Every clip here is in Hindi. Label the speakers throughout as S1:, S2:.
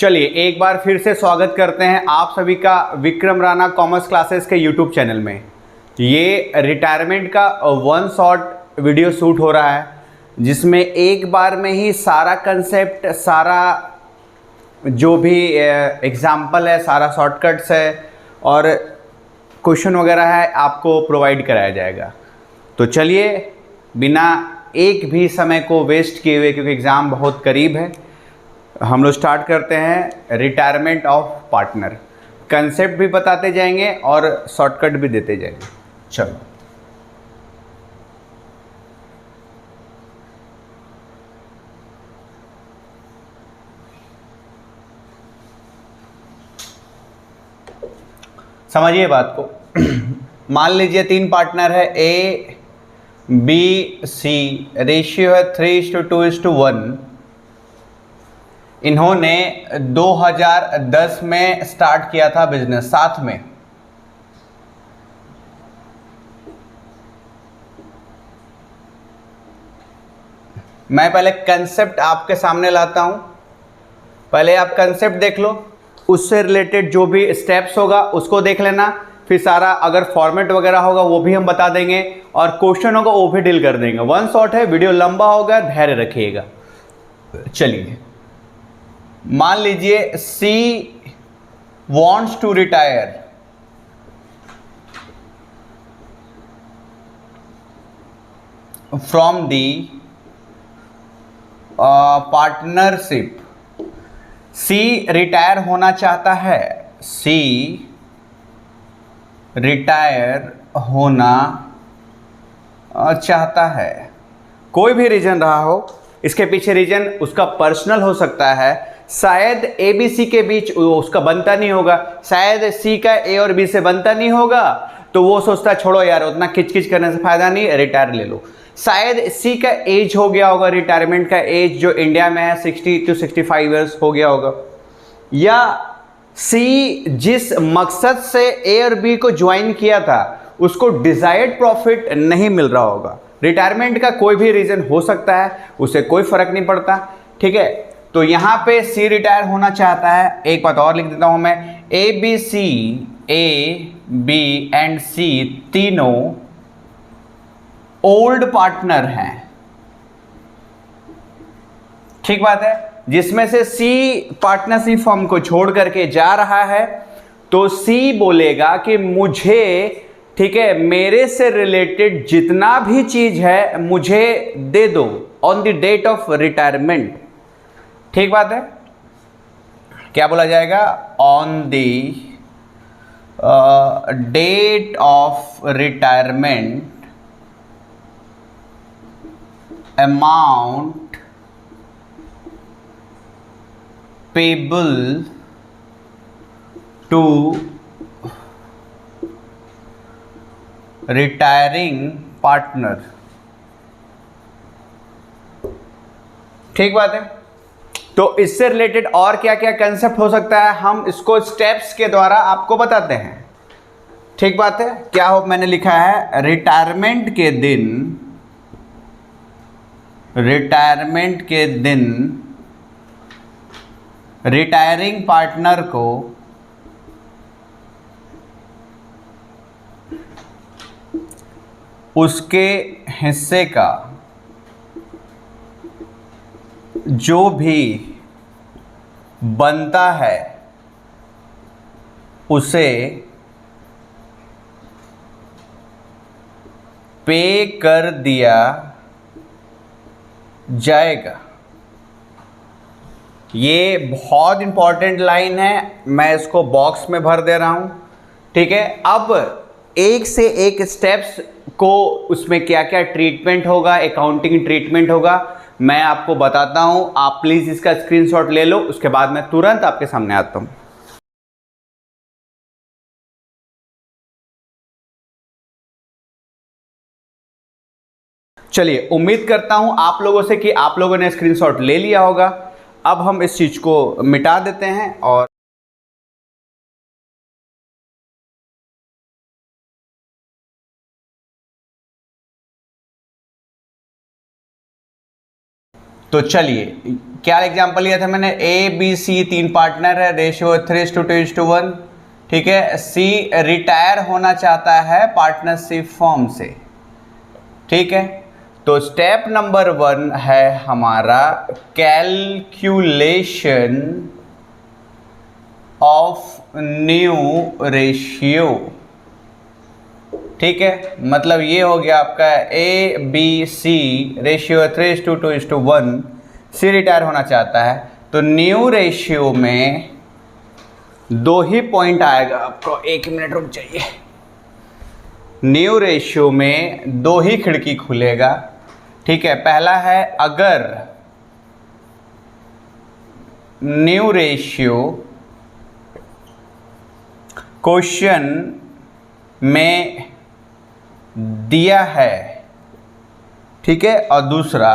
S1: चलिए एक बार फिर से स्वागत करते हैं आप सभी का विक्रम राणा कॉमर्स क्लासेस के यूट्यूब चैनल में। ये रिटायरमेंट का वन शॉट वीडियो शूट हो रहा है जिसमें एक बार में ही सारा कंसेप्ट, सारा जो भी एग्जाम्पल है, सारा शॉर्टकट्स है और क्वेश्चन वगैरह है आपको प्रोवाइड कराया जाएगा। तो चलिए बिना एक भी समय को वेस्ट किए हुए, क्योंकि एग्ज़ाम बहुत करीब है, हम लोग स्टार्ट करते हैं रिटायरमेंट ऑफ पार्टनर। कंसेप्ट भी बताते जाएंगे और शॉर्टकट भी देते जाएंगे। चलो समझिए बात को। मान लीजिए 3 पार्टनर है, ए बी सी, रेशियो है 3:2:1। इन्होंने 2010 में स्टार्ट किया था बिजनेस साथ में। मैं पहले कंसेप्ट आपके सामने लाता हूं, पहले आप कंसेप्ट देख लो, उससे रिलेटेड जो भी स्टेप्स होगा उसको देख लेना, फिर सारा अगर फॉर्मेट वगैरह होगा वो भी हम बता देंगे और क्वेश्चन होगा वो भी डील कर देंगे। वन शॉट है, वीडियो लंबा होगा, धैर्य रखिएगा। चलिए मान लीजिए C wants to retire from the partnership। C retire होना चाहता है, सी रिटायर होना चाहता है। कोई भी रीजन रहा हो, इसके पीछे रीजन उसका पर्सनल हो सकता है, शायद ए बी सी के बीच उसका बनता नहीं होगा, शायद सी का ए और बी से बनता नहीं होगा, तो वो सोचता छोड़ो यार उतना खिचखिच करने से फायदा नहीं, रिटायर ले लो। शायद सी का एज हो गया होगा, रिटायरमेंट का एज जो इंडिया में है 60 to 65 ईयर्स हो गया होगा, या सी जिस मकसद से ए और बी को ज्वाइन किया था उसको डिजायर्ड प्रॉफिट नहीं मिल रहा होगा। रिटायरमेंट का कोई भी रीजन हो सकता है, उसे कोई फर्क नहीं पड़ता, ठीक है। तो यहां पे सी रिटायर होना चाहता है। एक बात और लिख देता हूं मैं, A B C, A B and C तीनों ओल्ड पार्टनर हैं, ठीक बात है। जिसमें से सी पार्टनरशिप फर्म को छोड़ करके जा रहा है तो सी बोलेगा कि मुझे, ठीक है, मेरे से रिलेटेड जितना भी चीज है मुझे दे दो on the date of retirement, ठीक बात है। क्या बोला जाएगा? On the date of retirement amount payable to retiring partner, ठीक बात है। तो इससे रिलेटेड और क्या क्या कंसेप्ट हो सकता है हम इसको स्टेप्स के द्वारा आपको बताते हैं, ठीक बात है। क्या हो मैंने लिखा है, रिटायरमेंट के दिन रिटायरिंग पार्टनर को उसके हिस्से का जो भी बनता है उसे पे कर दिया जाएगा। ये बहुत इंपॉर्टेंट लाइन है, मैं इसको बॉक्स में भर दे रहा हूं, ठीक है। अब एक से एक स्टेप्स को उसमें क्या क्या ट्रीटमेंट होगा, अकाउंटिंग ट्रीटमेंट होगा, मैं आपको बताता हूं। आप प्लीज इसका स्क्रीनशॉट ले लो, उसके बाद मैं तुरंत आपके सामने आता हूं। चलिए उम्मीद करता हूं आप लोगों से कि आप लोगों ने स्क्रीनशॉट ले लिया होगा। अब हम इस चीज को मिटा देते हैं और तो चलिए क्या एग्जांपल लिया था मैंने, ए बी सी 3 पार्टनर है, रेशियो 3:2:1, ठीक है। सी रिटायर होना चाहता है पार्टनरशिप फॉर्म से, ठीक है। तो स्टेप नंबर 1 है हमारा कैलकुलेशन ऑफ न्यू रेशियो, ठीक है। मतलब ये हो गया आपका A B C ratio 3:2:1, C retire होना चाहता है, तो न्यू रेशियो में 2 ही पॉइंट आएगा आपको, 1 मिनट रुक जाइए। न्यू रेशियो में 2 ही खिड़की खुलेगा, ठीक है। पहला है अगर न्यू रेशियो क्वेश्चन में दिया है, ठीक है, और दूसरा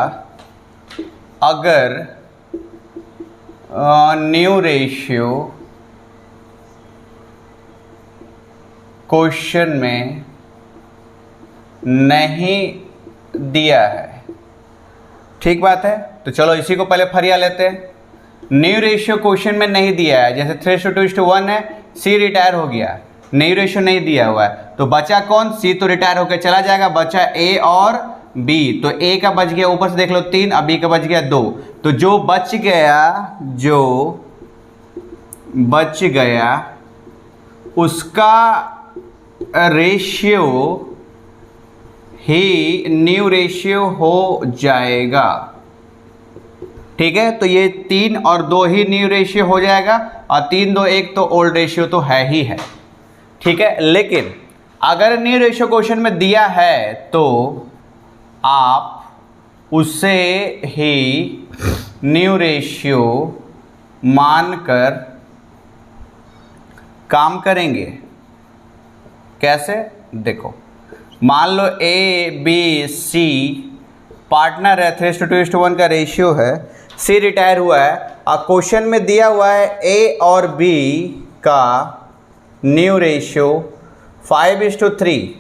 S1: अगर न्यू रेशियो क्वेश्चन में नहीं दिया है, ठीक बात है। तो चलो इसी को पहले फरिया लेते हैं। न्यू रेशियो क्वेश्चन में नहीं दिया है, जैसे 3:2:1 है, सी रिटायर हो गया, न्यू रेशियो नहीं दिया हुआ है, तो बचा कौन, सी तो रिटायर होकर चला जाएगा, बचा ए और बी। तो ए का बच गया, ऊपर से देख लो 3, अब बी का बच गया 2। तो जो बच गया उसका रेशियो ही न्यू रेशियो हो जाएगा, ठीक है। तो ये 3 और 2 ही न्यू रेशियो हो जाएगा, और 3, 2, 1 तो ओल्ड रेशियो तो है ही है, ठीक है। लेकिन अगर न्यू रेशियो क्वेश्चन में दिया है तो आप उसे ही न्यू रेशियो मानकर काम करेंगे। कैसे, देखो, मान लो ए बी सी पार्टनर है, 3:2:1 का रेशियो है, सी रिटायर हुआ है, और क्वेश्चन में दिया हुआ है ए और बी का न्यू रेशियो 5:3।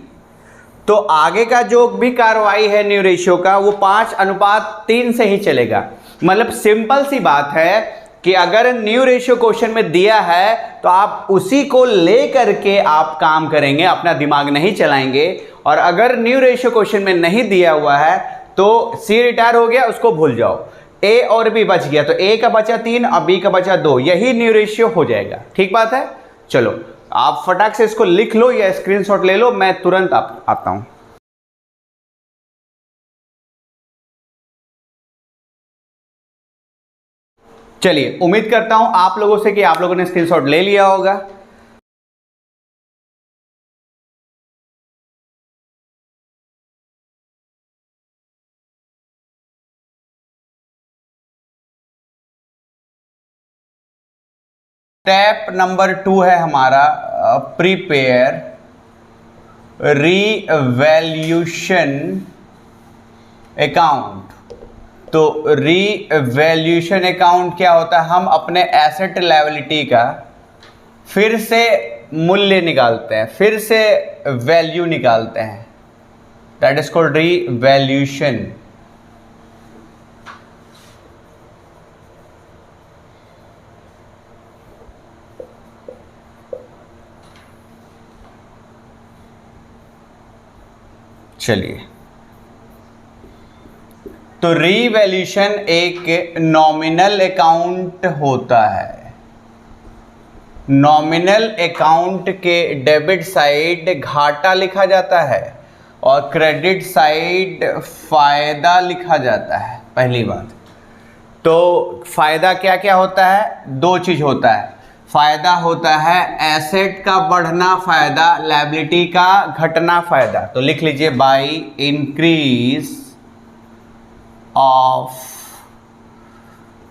S1: तो आगे का जो भी कार्रवाई है न्यू रेशियो का वो 5:3 से ही चलेगा। मतलब सिंपल सी बात है कि अगर न्यू रेशियो क्वेश्चन में दिया है तो आप उसी को लेकर के आप काम करेंगे, अपना दिमाग नहीं चलाएंगे। और अगर न्यू रेशियो क्वेश्चन में नहीं दिया हुआ है तो सी रिटायर हो गया, उसको भूल जाओ, ए और बी बच गया, तो ए का बचा 3 और बी का बचा 2, यही न्यू रेशियो हो जाएगा, ठीक बात है। चलो आप फटाक से इसको लिख लो या स्क्रीनशॉट ले लो, मैं तुरंत आता हूं। चलिए, उम्मीद करता हूं आप लोगों से कि आप लोगों ने स्क्रीनशॉट ले लिया होगा। स्टेप नंबर 2 है हमारा प्रिपेयर रीवैल्यूशन अकाउंट। तो रीवैल्यूशन अकाउंट क्या होता है, हम अपने एसेट लायबिलिटी का फिर से मूल्य निकालते हैं, फिर से वैल्यू निकालते हैं, दैट इज कॉल्ड रीवैल्यूशन। चलिए, तो रीवैल्यूशन एक नॉमिनल अकाउंट होता है। नॉमिनल अकाउंट के डेबिट साइड घाटा लिखा जाता है और क्रेडिट साइड फायदा लिखा जाता है। पहली बात तो फायदा क्या क्या होता है, 2 चीज होता है। फायदा होता है एसेट का बढ़ना फायदा, लायबिलिटी का घटना फायदा। तो लिख लीजिए बाय इंक्रीज ऑफ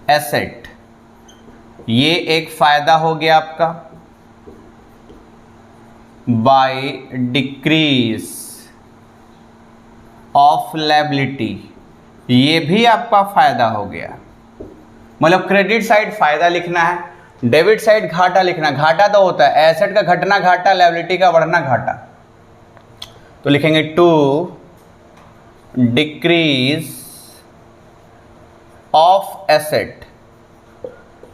S1: एसेट, ये एक फायदा हो गया आपका। बाय डिक्रीज ऑफ लायबिलिटी, ये भी आपका फायदा हो गया। मतलब क्रेडिट साइड फायदा लिखना है, डेबिट साइड घाटा लिखना। घाटा तो होता है एसेट का घटना घाटा, लायबिलिटी का बढ़ना घाटा। तो लिखेंगे टू डिक्रीज एसेट,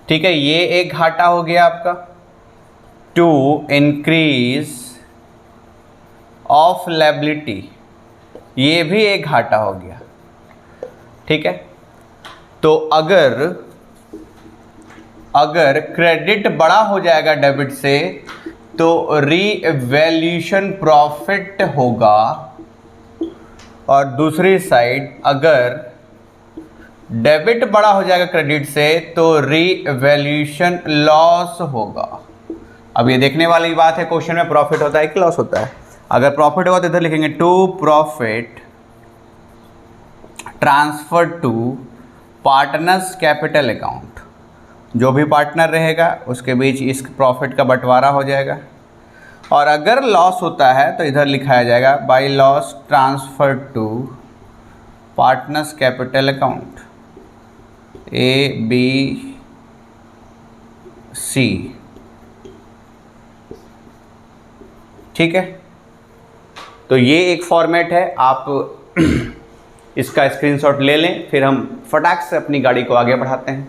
S1: ठीक है, ये एक घाटा हो गया आपका। टू इंक्रीज ऑफ लायबिलिटी, ये भी एक घाटा हो गया, ठीक है। तो अगर क्रेडिट बड़ा हो जाएगा डेबिट से तो रीवैल्यूएशन प्रॉफिट होगा, और दूसरी साइड अगर डेबिट बड़ा हो जाएगा क्रेडिट से तो रीवैल्यूएशन लॉस होगा। अब ये देखने वाली बात है, क्वेश्चन में प्रॉफिट होता है कि लॉस होता है। अगर प्रॉफिट होगा तो इधर लिखेंगे to profit transfer to partners capital account, जो भी पार्टनर रहेगा उसके बीच इस प्रॉफिट का बंटवारा हो जाएगा। और अगर लॉस होता है तो इधर लिखाया जाएगा by loss transfer to partners capital account A B C, ठीक है। तो ये एक फॉर्मेट है, आप इसका स्क्रीनशॉट ले लें, फिर हम फटाक से अपनी गाड़ी को आगे बढ़ाते हैं।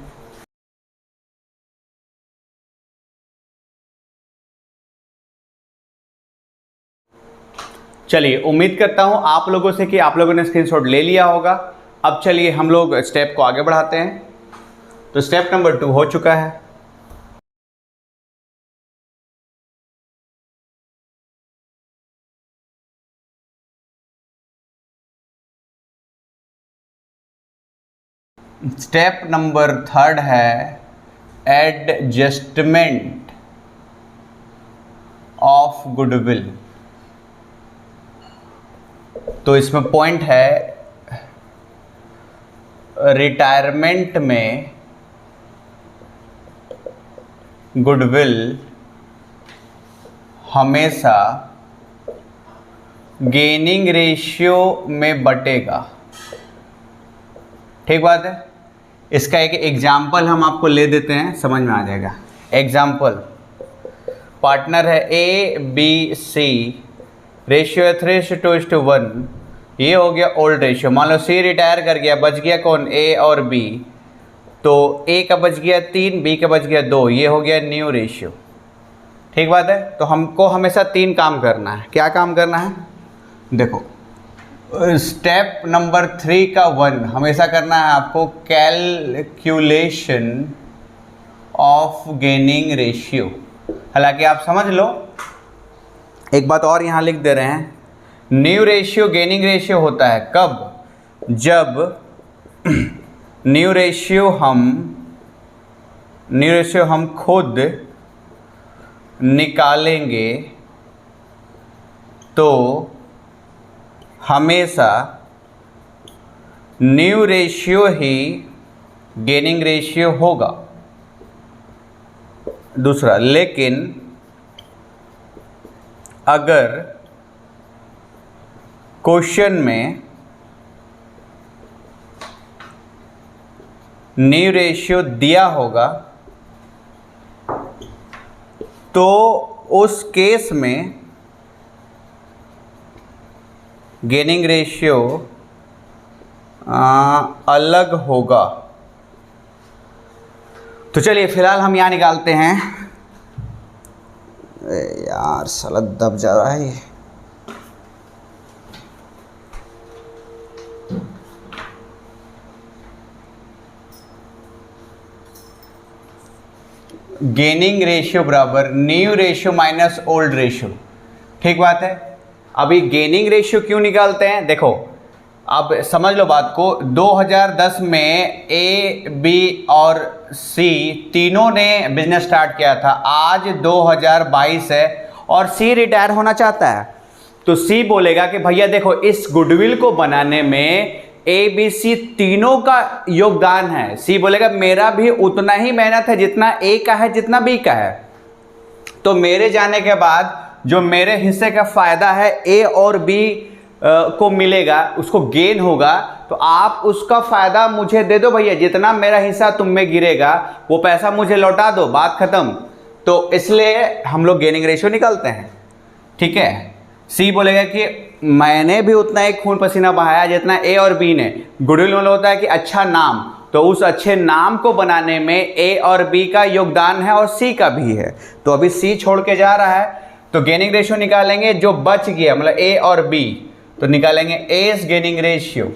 S1: चलिए, उम्मीद करता हूं आप लोगों से कि आप लोगों ने स्क्रीनशॉट ले लिया होगा। अब चलिए हम लोग स्टेप को आगे बढ़ाते हैं। तो स्टेप नंबर 2 हो चुका है। स्टेप नंबर 3 है एडजस्टमेंट ऑफ गुडविल। तो इसमें पॉइंट है रिटायरमेंट में गुडविल हमेशा गेनिंग रेशियो में बटेगा, ठीक बात है। इसका एक एग्जाम्पल हम आपको ले देते हैं, समझ में आ जाएगा। एग्जाम्पल, पार्टनर है ए बी सी, रेशियो है 3:1, ये हो गया ओल्ड रेशियो। मान लो सी रिटायर कर गया, बच गया कौन, ए और बी, तो ए का बच गया 3, बी का बच गया 2, ये हो गया न्यू रेशियो, ठीक बात है। तो हमको हमेशा 3 काम करना है। क्या काम करना है, देखो स्टेप नंबर 3 का 1 हमेशा करना है आपको, कैलकुलेशन ऑफ गेनिंग रेशियो। हालांकि आप समझ लो, एक बात और यहाँ लिख दे रहे हैं, न्यू रेशियो गेनिंग रेशियो होता है कब, जब न्यू रेशियो हम खुद निकालेंगे तो हमेशा न्यू रेशियो ही गेनिंग रेशियो होगा। दूसरा, लेकिन अगर क्वेश्चन में न्यू रेशियो दिया होगा तो उस केस में गेनिंग रेशियो अलग होगा। तो चलिए फिलहाल हम यहाँ निकालते हैं। यार साला दब जा रहा है ये। गेनिंग रेशियो बराबर new ratio minus old ratio, ठीक बात है। अभी गेनिंग रेशियो क्यों निकालते हैं, देखो अब समझ लो बात को। 2010 में ए बी और सी तीनों ने बिजनेस स्टार्ट किया था। आज 2022 है और सी रिटायर होना चाहता है, तो सी बोलेगा कि भैया देखो, इस गुडविल को बनाने में ए बी सी तीनों का योगदान है। सी बोलेगा मेरा भी उतना ही मेहनत है जितना ए का है, जितना बी का है। तो मेरे जाने के बाद जो मेरे हिस्से का फायदा है ए और बी को मिलेगा, उसको गेन होगा, तो आप उसका फायदा मुझे दे दो भैया। जितना मेरा हिस्सा तुम में गिरेगा वो पैसा मुझे लौटा दो, बात खत्म। तो इसलिए हम लोग गेनिंग रेशियो निकालते हैं, ठीक है। सी बोलेगा कि मैंने भी उतना ही खून पसीना बहाया जितना ए और बी ने। गुडविल मतलब होता है कि अच्छा नाम, तो उस अच्छे नाम को बनाने में ए और बी का योगदान है और सी का भी है। तो अभी सी छोड़ के जा रहा है, तो गेनिंग रेशियो निकालेंगे, जो बच गया मतलब ए और बी, तो निकालेंगे एस गेनिंग रेशियो।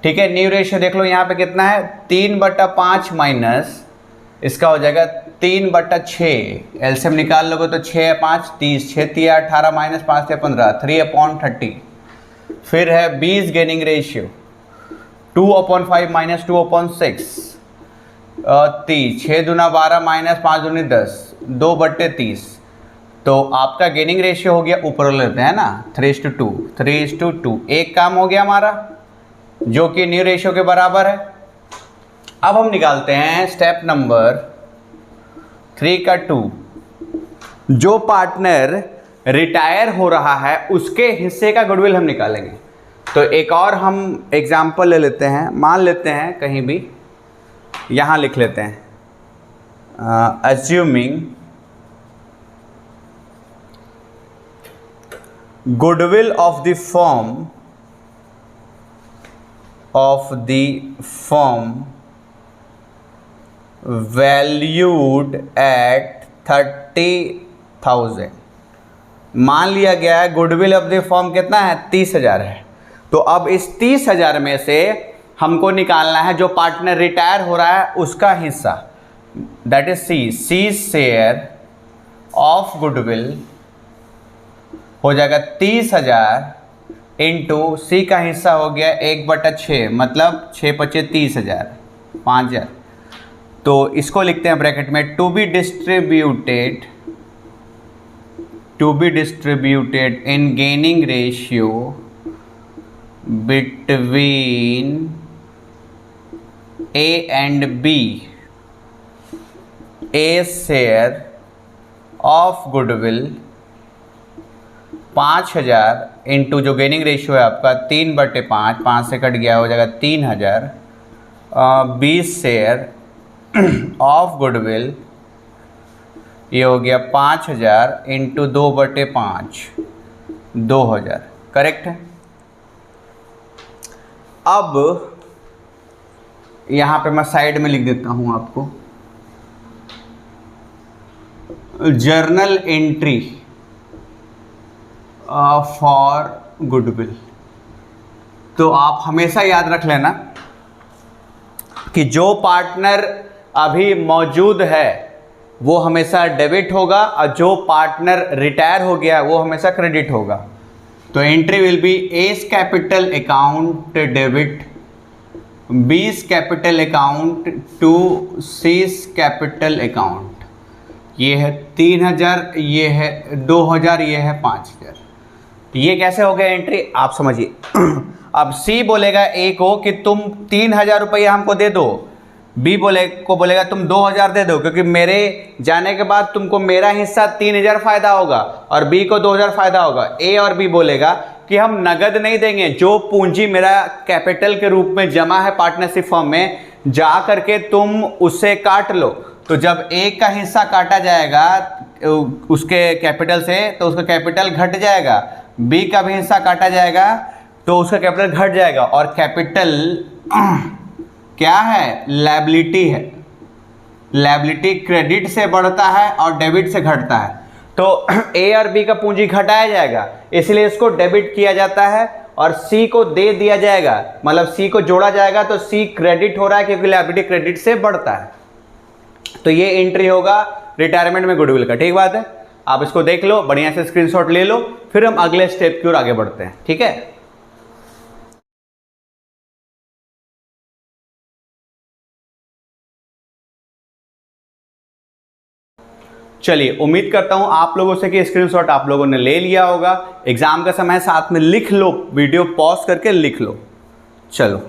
S1: ठीक है, न्यू रेशियो देख लो यहाँ पे कितना है, 3/5 माइनस इसका हो जाएगा 3/6। एलसीएम निकाल लोगे तो 6 5 30, 6 3 18 माइनस 5 से 15, 3/30। फिर है 20 गेनिंग रेशियो, 2/5 माइनस 2/6, 30, 6 दूना 12 माइनस 5 दूनी 10, 2/30। तो आपका गेनिंग रेशियो हो गया, ऊपर लेते हैं ना 3:2, 3:2, एक काम हो गया हमारा जो कि न्यू रेशियो के बराबर है। अब हम निकालते हैं स्टेप नंबर 3 का 2। जो पार्टनर रिटायर हो रहा है उसके हिस्से का गुडविल हम निकालेंगे। तो एक और हम एग्जाम्पल ले लेते हैं, मान लेते हैं कहीं भी, यहाँ लिख लेते हैं, assuming goodwill of the firm valued at 30,000। मान लिया गया है गुडविल ऑफ द फर्म कितना है, 30,000 है। तो अब इस 30,000 में से हमको निकालना है जो पार्टनर रिटायर हो रहा है उसका हिस्सा, that is C share of goodwill हो जाएगा 30,000 इंटू सी का हिस्सा हो गया 1/6, मतलब 6 5 30,000, 5,000। तो इसको लिखते हैं ब्रैकेट में, to be distributed in gaining ratio between A and B, A share of goodwill 5,000 into जो गेनिंग रेशियो है आपका 3/5, 5 से कट गया हो जाएगा 3,000, 20 शेयर ऑफ गुडविल ये हो गया 5,000 इंटू 2/5, 2,000। करेक्ट है। अब यहाँ पे मैं साइड में लिख देता हूँ आपको, जर्नल एंट्री फॉर गुडविल। तो आप हमेशा याद रख लेना कि जो पार्टनर अभी मौजूद है वो हमेशा डेबिट होगा और जो पार्टनर रिटायर हो गया वो हमेशा क्रेडिट होगा। तो entry will be A's capital account debit, B's capital account to C's capital account. ये है 3,000, ये है 2,000, ये है 5,000। ये कैसे हो गया एंट्री आप समझिए। अब सी बोलेगा ए को कि तुम 3,000 रुपया हमको दे दो, बी बोलेगा तुम 2,000 दे दो, क्योंकि मेरे जाने के बाद तुमको मेरा हिस्सा 3,000 फायदा होगा और बी को 2,000 फायदा होगा। ए और बी बोलेगा कि हम नगद नहीं देंगे, जो पूंजी मेरा कैपिटल के रूप में जमा है पार्टनरशिप फर्म में, जा करके तुम उससे काट लो। तो जब ए का हिस्सा काटा जाएगा उसके कैपिटल से तो उसका कैपिटल घट जाएगा, बी का भी हिस्सा काटा जाएगा तो उसका कैपिटल घट जाएगा। और कैपिटल क्या है, लायबिलिटी है। लायबिलिटी क्रेडिट से बढ़ता है और डेबिट से घटता है। तो ए और बी का पूंजी घटाया जाएगा, इसलिए इसको डेबिट किया जाता है और सी को दे दिया जाएगा, मतलब सी को जोड़ा जाएगा तो सी क्रेडिट हो रहा है क्योंकि लायबिलिटी क्रेडिट से बढ़ता है। तो ये एंट्री होगा रिटायरमेंट में गुडविल का। ठीक बात है, आप इसको देख लो, बढ़िया से स्क्रीनशॉट ले लो, फिर हम अगले स्टेप की ओर आगे बढ़ते हैं। ठीक है, चलिए उम्मीद करता हूं आप लोगों से कि स्क्रीनशॉट आप लोगों ने ले लिया होगा। एग्जाम का समय साथ में लिख लो, वीडियो पॉज करके लिख लो। चलो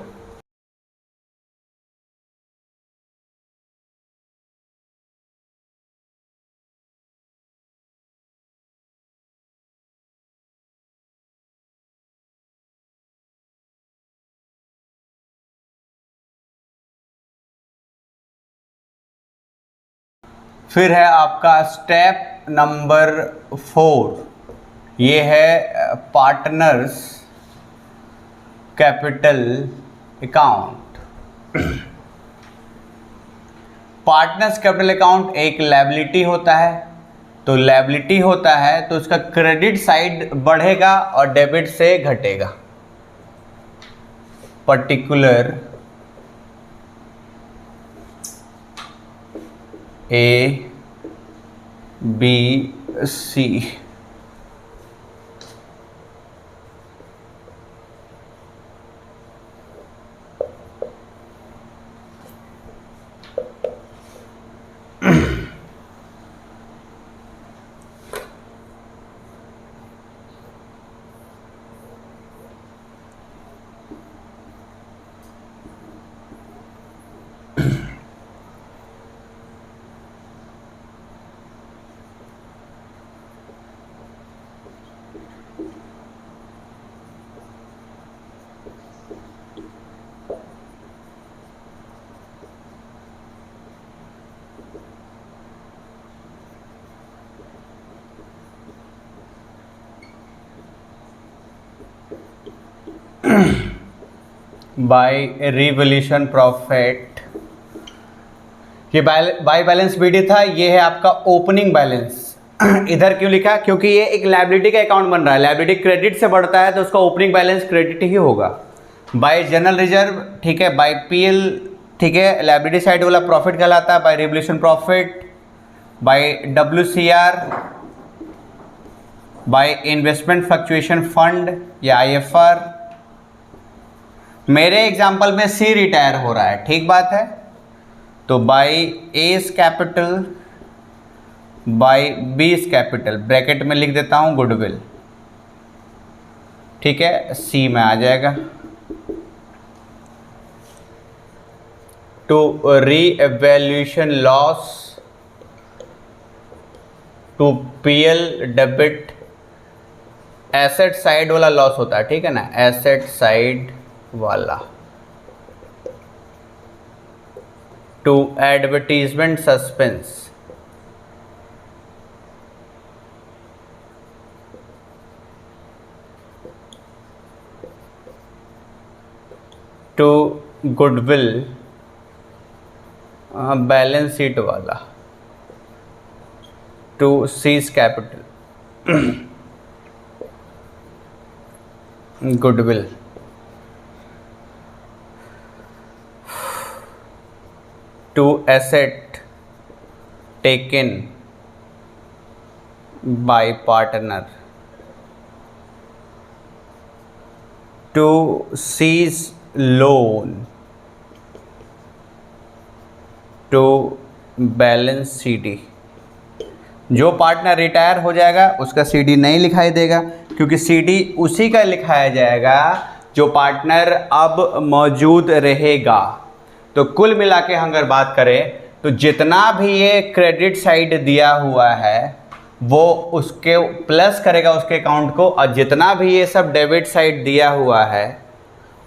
S1: फिर है आपका स्टेप नंबर 4, ये है partners capital account. Partners capital account एक लायबिलिटी होता है, तो लायबिलिटी होता है तो उसका क्रेडिट साइड बढ़ेगा और डेबिट से घटेगा। Particular A B C by revolution profit, ये बाय बैलेंस बीडी था, ये है आपका ओपनिंग बैलेंस। इधर क्यों लिखा? क्योंकि ये एक लायबिलिटी का अकाउंट बन रहा है, लायबिलिटी क्रेडिट से बढ़ता है तो उसका ओपनिंग बैलेंस क्रेडिट ही होगा। बाय जनरल रिजर्व, ठीक है, बाय पीएल, ठीक है, लायबिलिटी साइड वाला प्रॉफिट कहलाता है। By revolution profit, by WCR, by investment fluctuation fund या आईएफआर। मेरे एग्जांपल में सी रिटायर हो रहा है, ठीक बात है, तो by A's capital, by B's capital, bracket में लिख देता हूं गुडविल, ठीक है, सी में आ जाएगा। To revaluation loss, to PL debit, asset side वाला लॉस होता है, ठीक है ना, एसेट साइड वाला। To advertisement suspense, to goodwill balance sheet वाला, to C's capital goodwill, to asset taken by partner, to C's loan, to balance CD. जो पार्टनर रिटायर हो जाएगा उसका सीडी नहीं लिखाई देगा, क्योंकि सीडी उसी का लिखाया जाएगा जो पार्टनर अब मौजूद रहेगा। तो कुल मिला के हम अगर बात करें तो जितना भी ये क्रेडिट साइड दिया हुआ है वो उसके प्लस करेगा उसके अकाउंट को, और जितना भी ये सब डेबिट साइड दिया हुआ है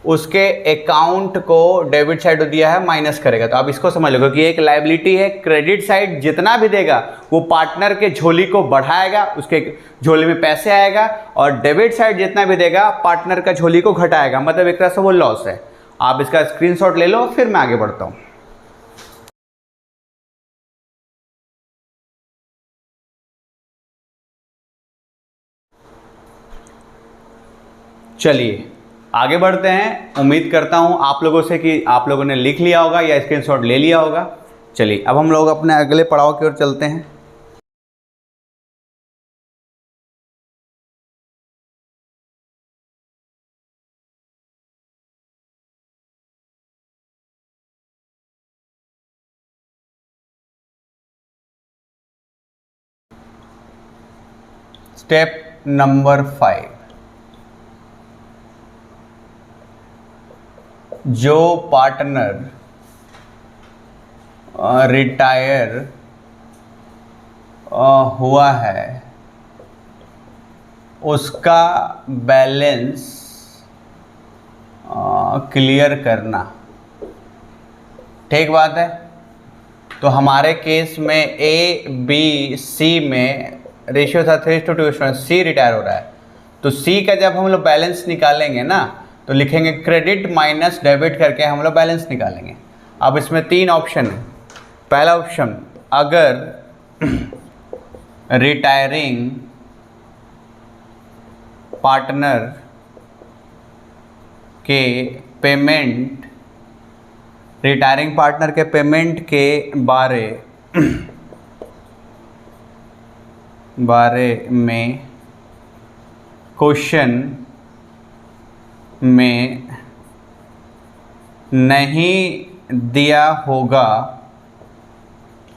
S1: उसके अकाउंट को डेबिट साइड दिया है माइनस करेगा। तो आप इसको समझ लो कि एक लायबिलिटी है, क्रेडिट साइड जितना भी देगा वो पार्टनर के झोली को बढ़ाएगा, उसके झोली में पैसे आएगा, और डेबिट साइड जितना भी देगा पार्टनर का झोली को घटाएगा, मतलब एक तरह से वो लॉस है। आप इसका स्क्रीनशॉट ले लो, फिर मैं आगे बढ़ता हूं। चलिए आगे बढ़ते हैं। उम्मीद करता हूं आप लोगों से कि आप लोगों ने लिख लिया होगा या स्क्रीनशॉट ले लिया होगा। चलिए अब हम लोग अपने अगले पड़ाव की ओर चलते हैं। स्टेप नंबर 5, जो पार्टनर रिटायर हुआ है उसका बैलेंस क्लियर करना, ठीक बात है। तो हमारे केस में ए बी सी में रेशियो था 3:2, सी रिटायर हो रहा है, तो सी का जब हम लोग बैलेंस निकालेंगे ना तो लिखेंगे क्रेडिट माइनस डेबिट करके हम लोग बैलेंस निकालेंगे। अब इसमें 3 ऑप्शन है। पहला ऑप्शन, अगर रिटायरिंग पार्टनर के पेमेंट के बारे में क्वेश्चन में नहीं दिया होगा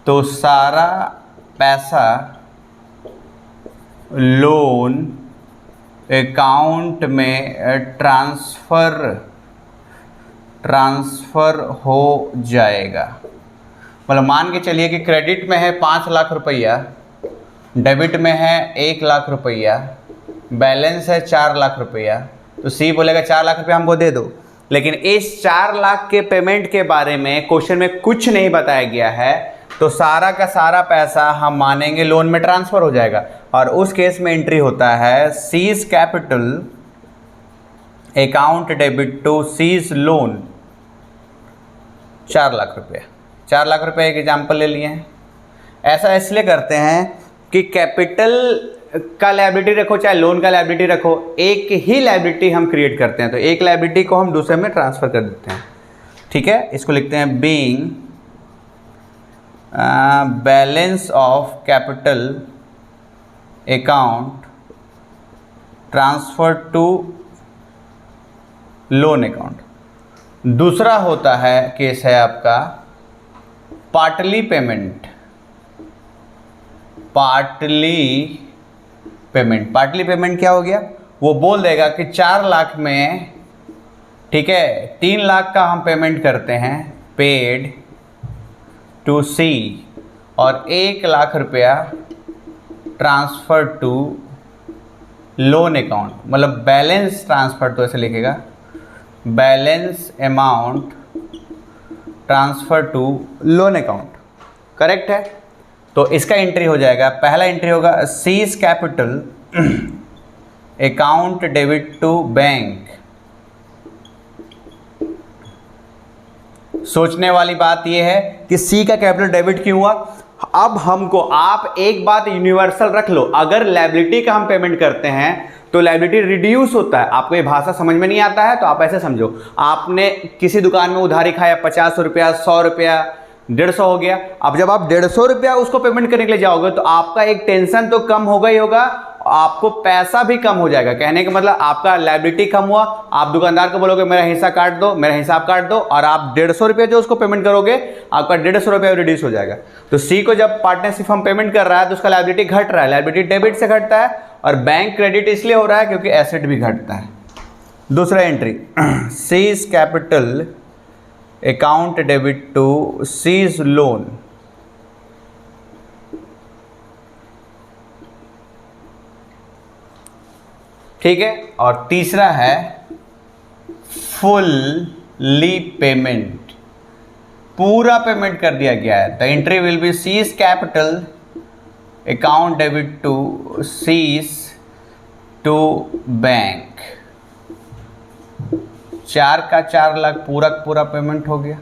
S1: तो सारा पैसा लोन अकाउंट में ट्रांसफ़र हो जाएगा। मतलब मान के चलिए कि क्रेडिट में है 5 लाख रुपया, डेबिट में है 1 लाख रुपया, बैलेंस है 4 लाख रुपया, तो सी बोलेगा 4 लाख रुपया हमको दे दो। लेकिन इस 4 लाख के पेमेंट के बारे में क्वेश्चन में कुछ नहीं बताया गया है, तो सारा का सारा पैसा हम मानेंगे लोन में ट्रांसफ़र हो जाएगा। और उस केस में एंट्री होता है C's capital account debit to C's loan 4 lakh रुपया। 4 लाख रुपये एक एग्जाम्पल ले लिए हैं। ऐसा इसलिए करते हैं कि कैपिटल का लायबिलिटी रखो चाहे लोन का लायबिलिटी रखो, एक ही लायबिलिटी हम क्रिएट करते हैं, तो एक लायबिलिटी को हम दूसरे में ट्रांसफ़र कर देते हैं। ठीक है, इसको लिखते हैं being balance of capital account transfer to loan account. दूसरा होता है केस है आपका पार्टली पेमेंट। पार्टली पेमेंट क्या हो गया? वो बोल देगा कि 4 लाख में, ठीक है, 3 लाख का हम पेमेंट करते हैं पेड टू सी, और 1 लाख रुपया ट्रांसफ़र टू लोन अकाउंट। मतलब बैलेंस ट्रांसफ़र, तो ऐसे लिखेगा balance amount transfer to loan account. Correct है? तो इसका एंट्री हो जाएगा, पहला एंट्री होगा C's capital account debit to bank. सोचने वाली बात यह है कि सी का कैपिटल डेबिट क्यों हुआ। अब हमको, आप एक बात यूनिवर्सल रख लो, अगर लायबिलिटी का हम पेमेंट करते हैं तो लायबिलिटी रिड्यूस होता है। आपको ये भाषा समझ में नहीं आता है तो आप ऐसे समझो, आपने किसी दुकान में उधारी खाया 50 रुपया, 100 रुपया, 150 हो गया। अब जब आप 150 रुपया उसको पेमेंट करने के लिए जाओगे तो आपका एक टेंशन तो कम होगा ही होगा, आपको पैसा भी कम हो जाएगा। कहने का मतलब आपका लायबिलिटी कम हुआ, आप दुकानदार को बोलोगे मेरा हिस्सा काट दो, मेरा हिसाब काट दो, और आप 150 रुपया जो उसको पेमेंट करोगे आपका 150 रुपया रिड्यूस हो जाएगा। तो सी को जब पार्टनरशिप हम पेमेंट कर रहा है तो उसका लायबिलिटी घट रहा है, लायबिलिटी डेबिट से घटता है, और बैंक क्रेडिट इसलिए हो रहा है क्योंकि एसेट भी घटता है। दूसरा entry C's capital account debit to C's loan. ठीक है, और तीसरा है फुल्ली पेमेंट। पूरा पेमेंट कर दिया गया है। The entry will be C's capital account debit to C's to bank. 4 का 4 लाख पूरा पेमेंट हो गया।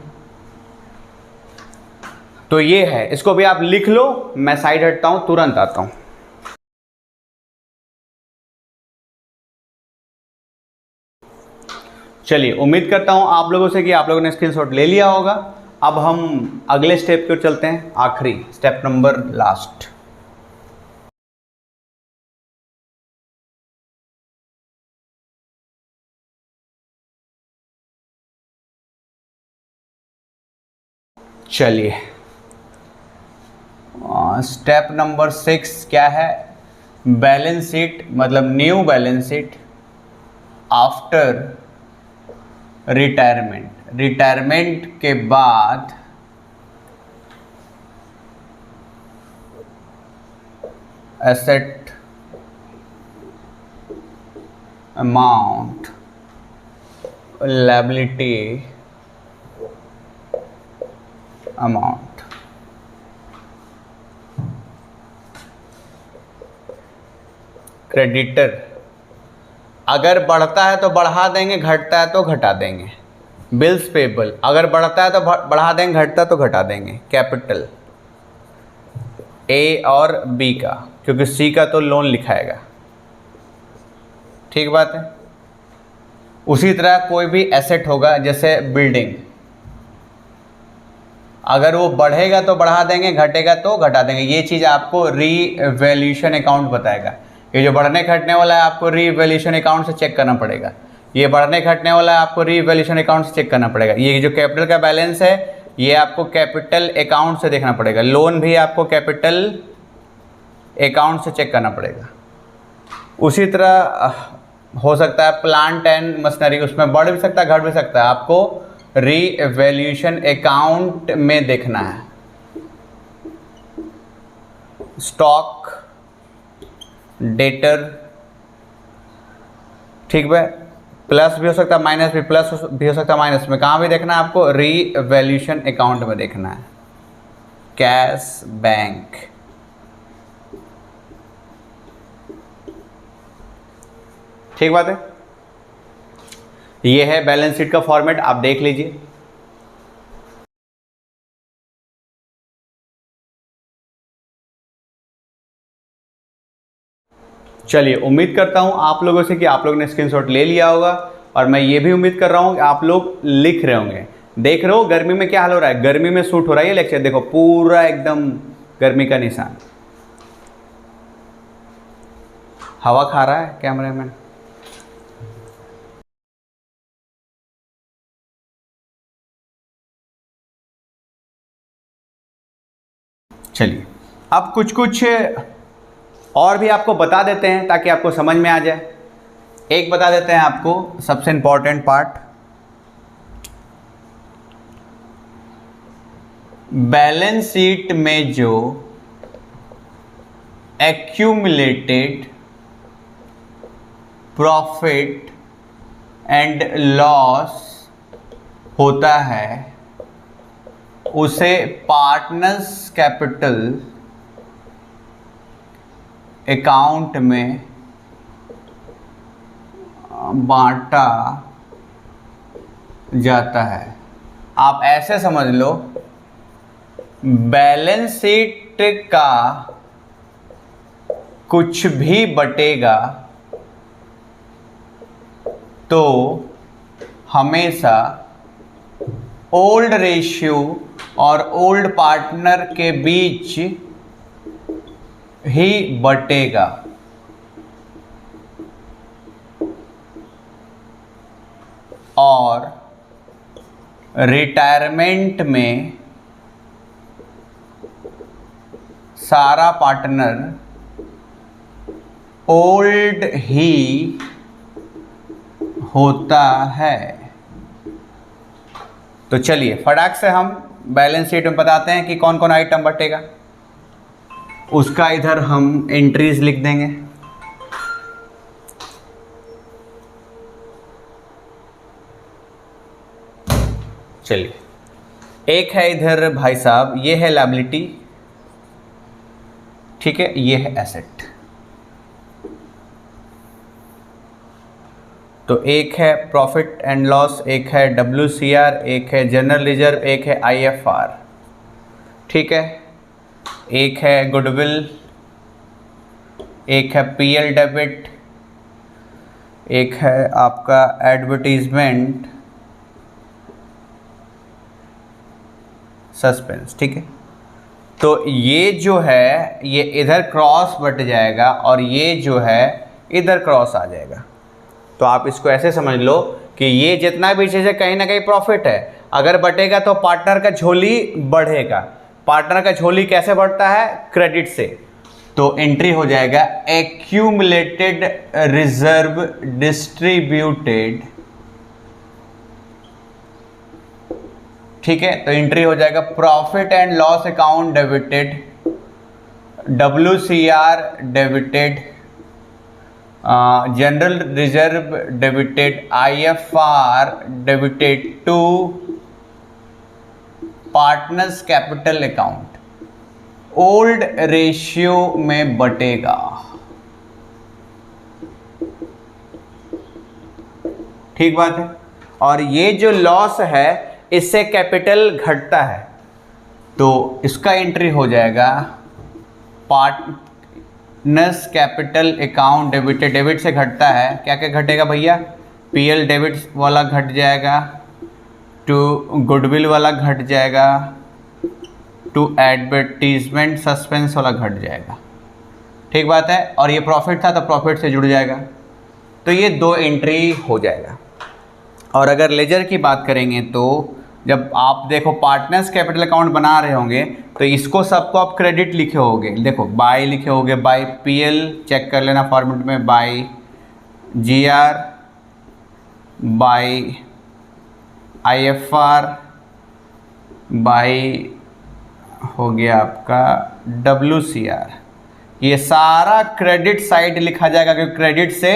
S1: तो ये है, इसको भी आप लिख लो, मैं साइड हटता हूं, तुरंत आता हूं। चलिए, उम्मीद करता हूं आप लोगों से कि आप लोगों ने स्क्रीनशॉट ले लिया होगा। अब हम अगले स्टेप की ओर चलते हैं, आखिरी स्टेप नंबर लास्ट। चलिए, स्टेप नंबर 6 क्या है? बैलेंस शीट, मतलब new balance sheet after retirement के बाद asset amount, liability amount. Creditor अगर बढ़ता है तो बढ़ा देंगे, घटता है तो घटा देंगे। बिल्स पेबल, अगर बढ़ता है तो बढ़ा देंगे, घटता तो घटा देंगे। कैपिटल ए और बी का, क्योंकि सी का तो लोन लिखाएगा। ठीक बात है। उसी तरह कोई भी एसेट होगा, जैसे बिल्डिंग, अगर वो बढ़ेगा तो बढ़ा देंगे, घटेगा तो घटा देंगे। ये चीज़ आपको रीवैल्यूएशन अकाउंट बताएगा। ये जो बढ़ने घटने वाला है आपको रीवैल्यूएशन अकाउंट से चेक करना पड़ेगा। ये बढ़ने घटने वाला है आपको रीवैल्यूएशन अकाउंट से चेक करना पड़ेगा। ये जो कैपिटल का बैलेंस है ये आपको कैपिटल अकाउंट से देखना पड़ेगा। लोन भी आपको कैपिटल अकाउंट से चेक करना पड़ेगा। उसी तरह हो सकता है प्लांट एंड मशीनरी, उसमें बढ़ भी सकता है घट भी सकता है, आपको रीवैल्यूएशन अकाउंट में देखना है। स्टॉक, डेटर, ठीक है, प्लस भी हो सकता है माइनस भी, प्लस भी हो सकता है माइनस में, कहाँ भी देखना है आपको, रीवैल्यूएशन अकाउंट में देखना है। कैश बैंक, ठीक बात है। ये है बैलेंस शीट का फॉर्मेट, आप देख लीजिए। चलिए, उम्मीद करता हूं आप लोगों से कि आप लोगों ने स्क्रीनशॉट ले लिया होगा, और मैं ये भी उम्मीद कर रहा हूं कि आप लोग लिख रहे होंगे। देख रहे हो गर्मी में क्या हाल हो रहा है, गर्मी में शूट हो रहा है ये लेक्चर, देखो पूरा एकदम गर्मी का निशान। हवा खा रहा है कैमरामैन। चलिए, अब कुछ कुछ और भी आपको बता देते हैं ताकि आपको समझ में आ जाए। एक बता देते हैं आपको सबसे इंपॉर्टेंट पार्ट, बैलेंस शीट में जो एक्यूमुलेटेड प्रॉफिट एंड लॉस होता है उसे पार्टनर्स कैपिटल अकाउंट में बांटा जाता है। आप ऐसे समझ लो, बैलेंस शीट का कुछ भी बटेगा तो हमेशा ओल्ड रेशियो और ओल्ड पार्टनर के बीच ही बटेगा। और रिटायरमेंट में सारा पार्टनर ओल्ड ही होता है। तो चलिए फटाक से हम बैलेंस शीट में बताते हैं कि कौन कौन आइटम बटेगा। उसका इधर हम एंट्रीज लिख देंगे। चलिए, एक है इधर भाई साहब, ये है लायबिलिटी, ठीक है, ये है एसेट। तो एक है प्रॉफिट एंड लॉस, एक है WCR, एक है जनरल रिजर्व, एक है IFR, ठीक है, एक है गुडविल, एक है PL डेबिट, एक है आपका एडवर्टीजमेंट सस्पेंस, ठीक है। तो ये जो है ये इधर क्रॉस बट जाएगा और ये जो है इधर क्रॉस आ जाएगा। तो आप इसको ऐसे समझ लो कि ये जितना भी चीज़ है कहीं ना कहीं प्रॉफिट है, अगर बटेगा तो पार्टनर का झोली बढ़ेगा। पार्टनर का झोली कैसे बढ़ता है? क्रेडिट से। तो एंट्री हो जाएगा एक्यूमुलेटेड रिजर्व डिस्ट्रीब्यूटेड, ठीक है। तो एंट्री हो जाएगा profit and loss account debited, WCR debited, general reserve debited, IFR debited to partners capital account, old ratio में बटेगा। ठीक बात है। और ये जो लॉस है इससे कैपिटल घटता है, तो इसका एंट्री हो जाएगा partners capital account debited. Debit से घटता है, क्या क्या घटेगा भैया? पीएल डेबिट वाला घट जाएगा, टू गुडविल वाला घट जाएगा, टू एडवर्टीजमेंट सस्पेंस वाला घट जाएगा। ठीक बात है। और ये प्रॉफिट था तो प्रॉफिट से जुड़ जाएगा, तो ये 2 एंट्री हो जाएगा। और अगर लेजर की बात करेंगे तो जब आप देखो पार्टनर्स कैपिटल अकाउंट बना रहे होंगे तो इसको सबको आप क्रेडिट लिखे होगे। देखो बाय लिखे होगे, बाय पीएल चेक कर लेना फॉर्मेट में, by GR, by IFR, by हो गया आपका डब्ल्यूसीआर। ये सारा क्रेडिट साइड लिखा जाएगा क्योंकि क्रेडिट से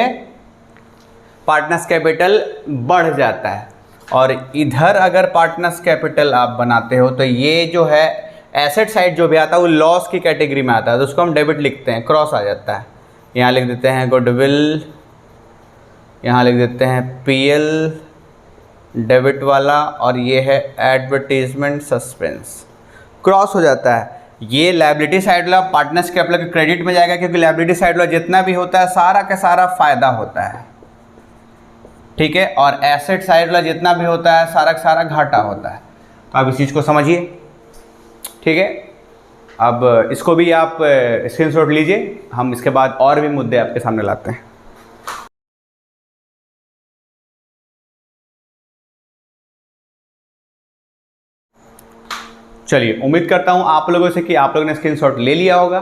S1: पार्टनर्स कैपिटल बढ़ जाता है। और इधर अगर पार्टनर्स कैपिटल आप बनाते हो तो ये जो है एसेट साइड जो भी आता है वो लॉस की कैटेगरी में आता है, तो उसको हम डेबिट लिखते हैं, क्रॉस आ जाता है। यहाँ लिख देते हैं गुडविल, यहाँ लिख देते हैं पीएल डेबिट वाला, और ये है एडवर्टीजमेंट सस्पेंस, क्रॉस हो जाता है। ये लायबिलिटी साइड वाला पार्टनर्स कैपिटल के क्रेडिट में जाएगा क्योंकि लायबिलिटी साइड वाला जितना भी होता है सारा का सारा फायदा होता है, ठीक है। और एसेट साइड वाला जितना भी होता है सारा का सारा घाटा होता है। तो आप इस चीज़ को समझिए, ठीक है। अब इसको भी आप स्क्रीनशॉट लीजिए, हम इसके बाद और भी मुद्दे आपके सामने लाते हैं। चलिए, उम्मीद करता हूँ आप लोगों से कि आप लोगों ने स्क्रीनशॉट ले लिया होगा।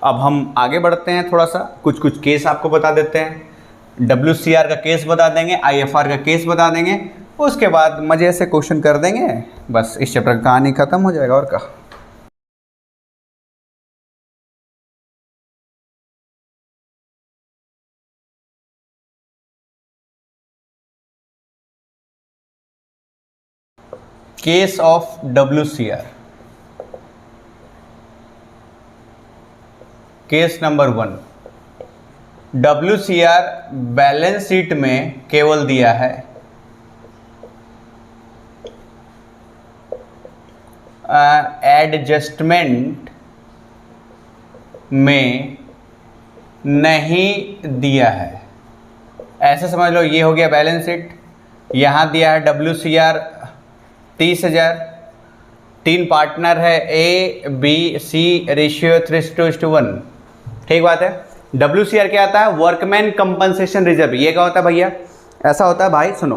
S1: अब हम आगे बढ़ते हैं, थोड़ा सा कुछ केस आपको बता देते हैं। WCR का केस बता देंगे, IFR का केस बता देंगे, उसके बाद मज़े से क्वेश्चन कर देंगे, बस इस चैप्टर की कहानी ख़त्म हो जाएगा। और क्या, case of WCR। Case number 1, WCR balance sheet में केवल दिया है एडजस्टमेंट में नहीं दिया है। ऐसे समझ लो, ये हो गया बैलेंस शीट, यहाँ दिया है WCR 30,000, 3 पार्टनर है A B C, रेशियो 3:1। ठीक बात है। WCR क्या आता है? Workman compensation reserve. ये क्या होता है भैया? ऐसा होता है भाई, सुनो,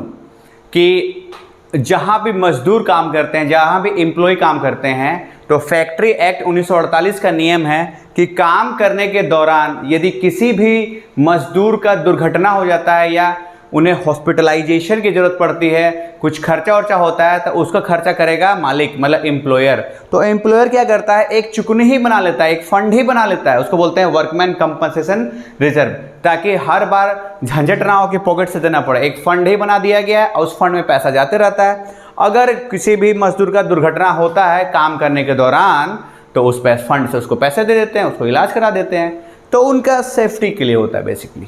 S1: कि जहाँ भी मजदूर काम करते हैं, जहाँ भी एम्प्लॉय काम करते हैं, तो फैक्ट्री एक्ट 1948 का नियम है कि काम करने के दौरान यदि किसी भी मजदूर का दुर्घटना हो जाता है या उन्हें हॉस्पिटलाइजेशन की ज़रूरत पड़ती है, कुछ खर्चा वर्चा होता है, तो उसका खर्चा करेगा मालिक, मतलब एम्प्लॉयर। तो एम्प्लॉयर क्या करता है? एक चुकनी ही बना लेता है, एक फंड ही बना लेता है, उसको बोलते हैं वर्कमैन कंपनसेशन रिजर्व, ताकि हर बार झंझट ना हो कि पॉकेट से देना पड़े। एक फंड ही बना दिया गया है और उस फंड में पैसा जाते रहता है। अगर किसी भी मजदूर का दुर्घटना होता है काम करने के दौरान, तो उस फंड से उसको पैसे दे देते हैं, उसको इलाज करा देते हैं। तो उनका सेफ्टी के लिए होता है बेसिकली।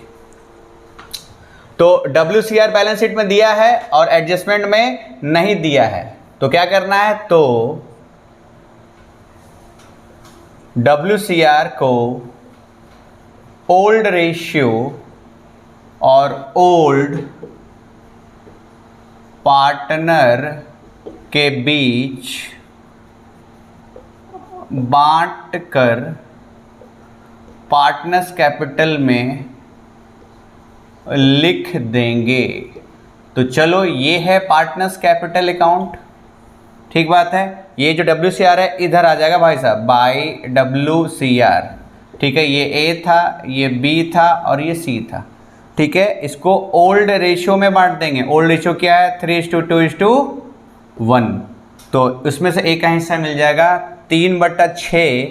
S1: तो WCR बैलेंस शीट में दिया है और एडजस्टमेंट में नहीं दिया है, तो क्या करना है? तो WCR को ओल्ड रेशियो और ओल्ड पार्टनर के बीच बांट कर पार्टनर्स कैपिटल में लिख देंगे। तो चलो, ये है पार्टनर्स कैपिटल अकाउंट, ठीक बात है। ये जो WCR है इधर आ जाएगा भाई साहब, बाय WCR, ठीक है। ये A था, ये B था और ये C था, ठीक है। इसको ओल्ड रेशियो में बांट देंगे। ओल्ड रेशियो क्या है? 3:2:1। तो उसमें से एक का हिस्सा मिल जाएगा 3/6,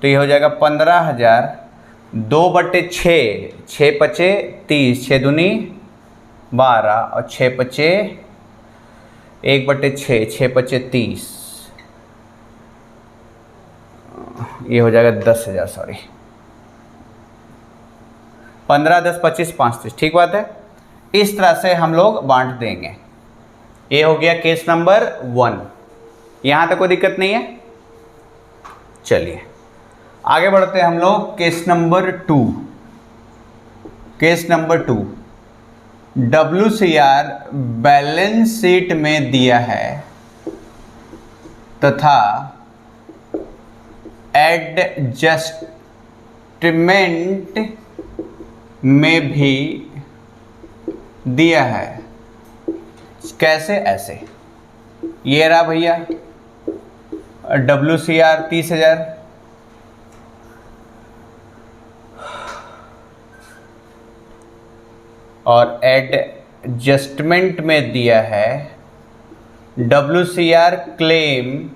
S1: तो ये हो जाएगा 15,000। 2/6, 6×5 30, 6×2 12 और 6×5 1/6, 6×5 30, ये हो जाएगा 10,000, सॉरी 15, 10, 25, 35, ठीक बात है। इस तरह से हम लोग बांट देंगे, ये हो गया केस नंबर 1। यहां तक कोई दिक्कत नहीं है। चलिए आगे बढ़ते हैं हम लोग case number 2। Case number 2, WCR balance sheet में दिया है तथा एडजस्टमेंट में भी दिया है। कैसे? ऐसे, ये रहा भैया WCR 30,000, और एडजस्टमेंट में दिया है WCR क्लेम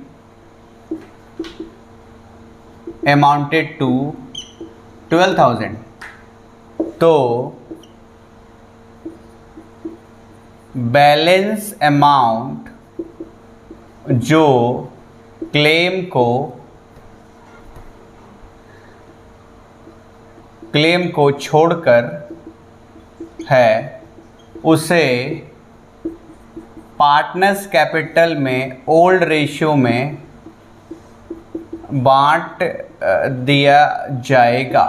S1: अमाउंटेड टू 12,000। तो बैलेंस अमाउंट जो क्लेम को छोड़कर है उसे पार्टनर्स कैपिटल में ओल्ड रेशियो में बांट दिया जाएगा।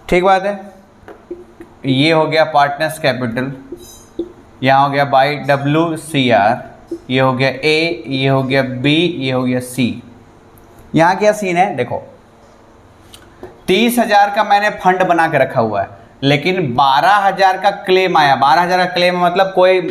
S1: ठीक बात है। ये हो गया पार्टनर्स कैपिटल, यहाँ हो गया बाई WCR, ये हो गया A, ये हो गया B, ये हो गया C। यहाँ क्या सीन है देखो, 30,000 का मैंने फंड बना के रखा हुआ है, लेकिन 12,000 का क्लेम आया। 12,000 का क्लेम मतलब कोई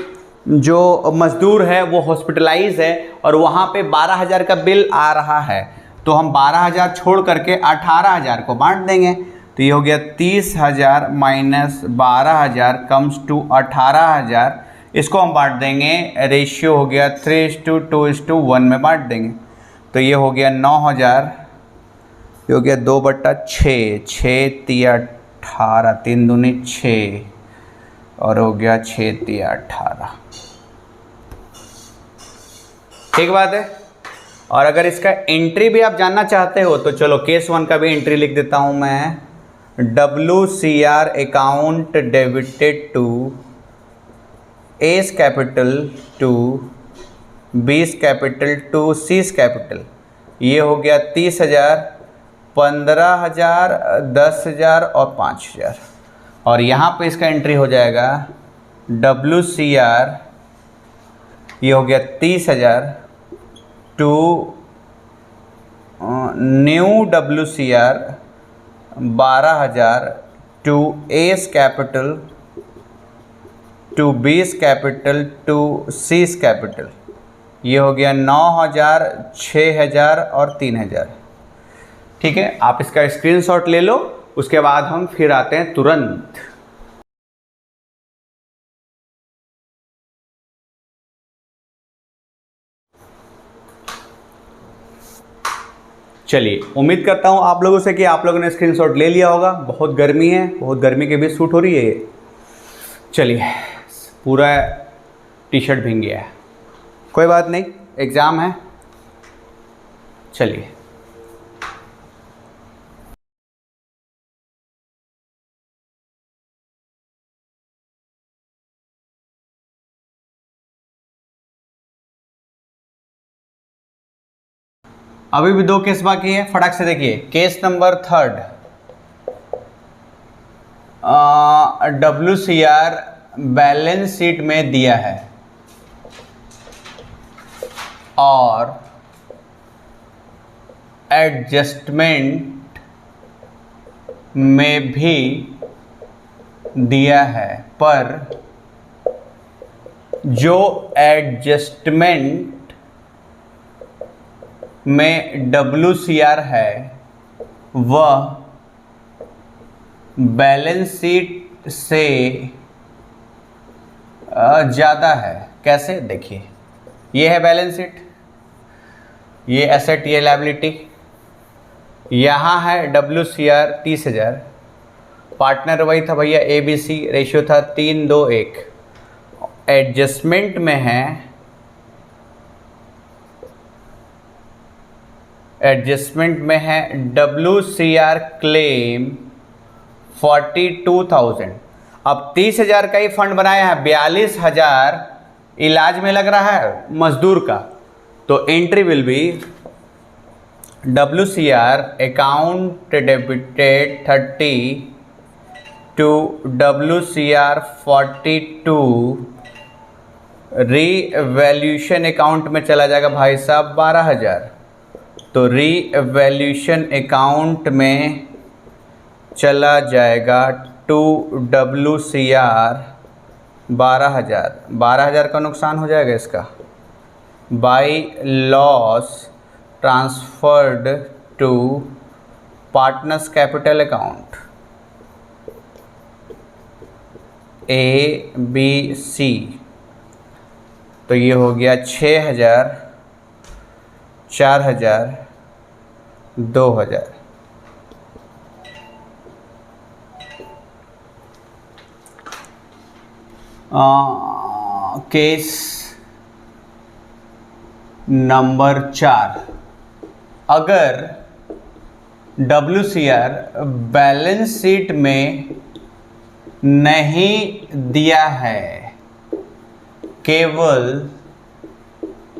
S1: जो मजदूर है वो हॉस्पिटलाइज है और वहाँ पे 12,000 का बिल आ रहा है, तो हम 12,000 छोड़ करके 18,000 को बांट देंगे। तो ये हो गया 30,000 माइनस 12,000 कम्स टू 18,000। इसको हम बांट देंगे, रेशियो हो गया 3:2:1 में बांट देंगे। तो ये हो गया 9,000, ये हो गया 2/6, 6 तिया 18, 3 दूनी 6 और हो गया 6 तिया 18। ठीक बात है। और अगर इसका एंट्री भी आप जानना चाहते हो तो चलो केस 1 का भी एंट्री लिख देता हूं मैं। WCR account debited to A's capital to B's capital to C's capital. ये हो गया 30,000, 15,000, 10,000 और 5,000। और यहाँ पे इसका एंट्री हो जाएगा WCR, ये हो गया 30,000 to new WCR 12,000 to A's capital to B's capital to C's capital. ये हो गया 9,000, 6,000 और 3,000। ठीक है, आप इसका स्क्रीनशॉट ले लो, उसके बाद हम फिर आते हैं तुरंत। चलिए, उम्मीद करता हूँ आप लोगों से कि आप लोगों ने स्क्रीनशॉट ले लिया होगा। बहुत गर्मी है, बहुत गर्मी के बीच शूट हो रही है ये। चलिए, पूरा टी शर्ट भीग गया है, कोई बात नहीं, एग्ज़ाम है। चलिए, अभी भी 2 केस बाकी है, फटाक से देखिए। Case number 3, WCR balance sheet में दिया है और एडजस्टमेंट में भी दिया है, पर जो एडजस्टमेंट में WCR है वह बैलेंस शीट से ज़्यादा है। कैसे? देखिए, ये है बैलेंस शीट, ये एसेट, ये लायबिलिटी, यहाँ है WCR 30,000, पार्टनर वही था भैया ABC, रेशियो था 3:2:1। एडजस्टमेंट में है, एडजस्टमेंट में है WCR क्लेम 42,000। अब 30,000 का ही फंड बनाया है, 42,000 इलाज में लग रहा है मजदूर का, तो entry will be WCR account debited 30 to WCR 42 revaluation account में चला जाएगा भाई साहब 12,000। तो रीवैल्यूएशन अकाउंट में चला जाएगा टू WCR 12,000। 12,000 का नुकसान हो जाएगा इसका, by loss transferred to partners capital account ABC। तो ये हो गया 6,000, 4,000, 2,000। केस नंबर 4, अगर WCR बैलेंस शीट में नहीं दिया है, केवल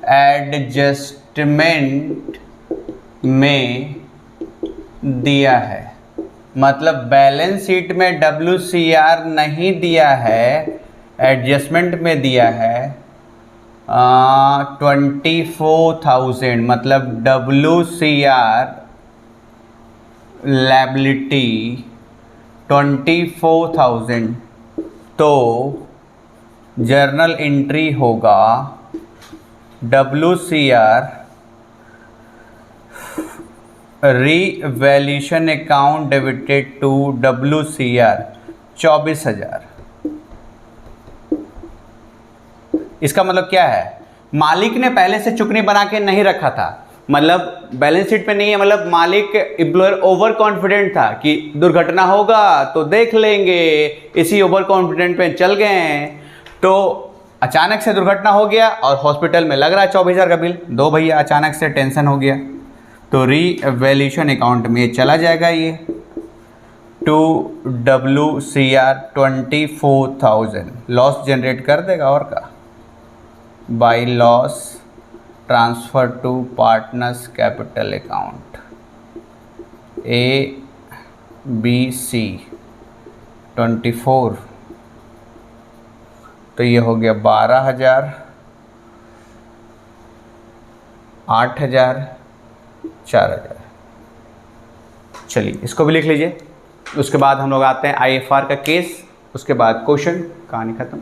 S1: एडजस्टमेंट में दिया है, मतलब बैलेंस शीट में WCR नहीं दिया है, एडजस्टमेंट में दिया है 24,000, मतलब WCR लायबिलिटी 24,000, तो जर्नल एंट्री होगा WCR revaluation account debited to WCR 24,000। इसका मतलब क्या है, मालिक ने पहले से चुकनी बना के नहीं रखा था, मतलब बैलेंस शीट पे नहीं है, मतलब मालिक एम्प्लॉयर ओवर कॉन्फिडेंट था कि दुर्घटना होगा तो देख लेंगे, इसी ओवर कॉन्फिडेंट पे चल गए हैं। तो अचानक से दुर्घटना हो गया और हॉस्पिटल में लग रहा है 24,000 का बिल, दो भैया, अचानक से टेंशन हो गया, तो रीवैल्यूएशन अकाउंट में चला जाएगा ये टू WCR 24,000, लॉस जनरेट कर देगा और का, by loss transfer to partners capital account ABC 24। तो ये हो गया 12,000, 8,000, 4,000। चलिए इसको भी लिख लीजिए। उसके बाद हम लोग आते हैं IFR का केस, उसके बाद क्वेश्चन, कहानी खत्म।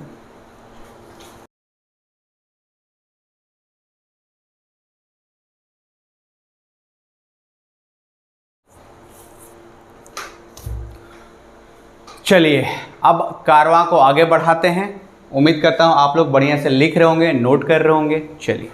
S1: चलिए अब कारवां को आगे बढ़ाते हैं। उम्मीद करता हूं आप लोग बढ़िया से लिख रहे होंगे, नोट कर रहे होंगे। चलिए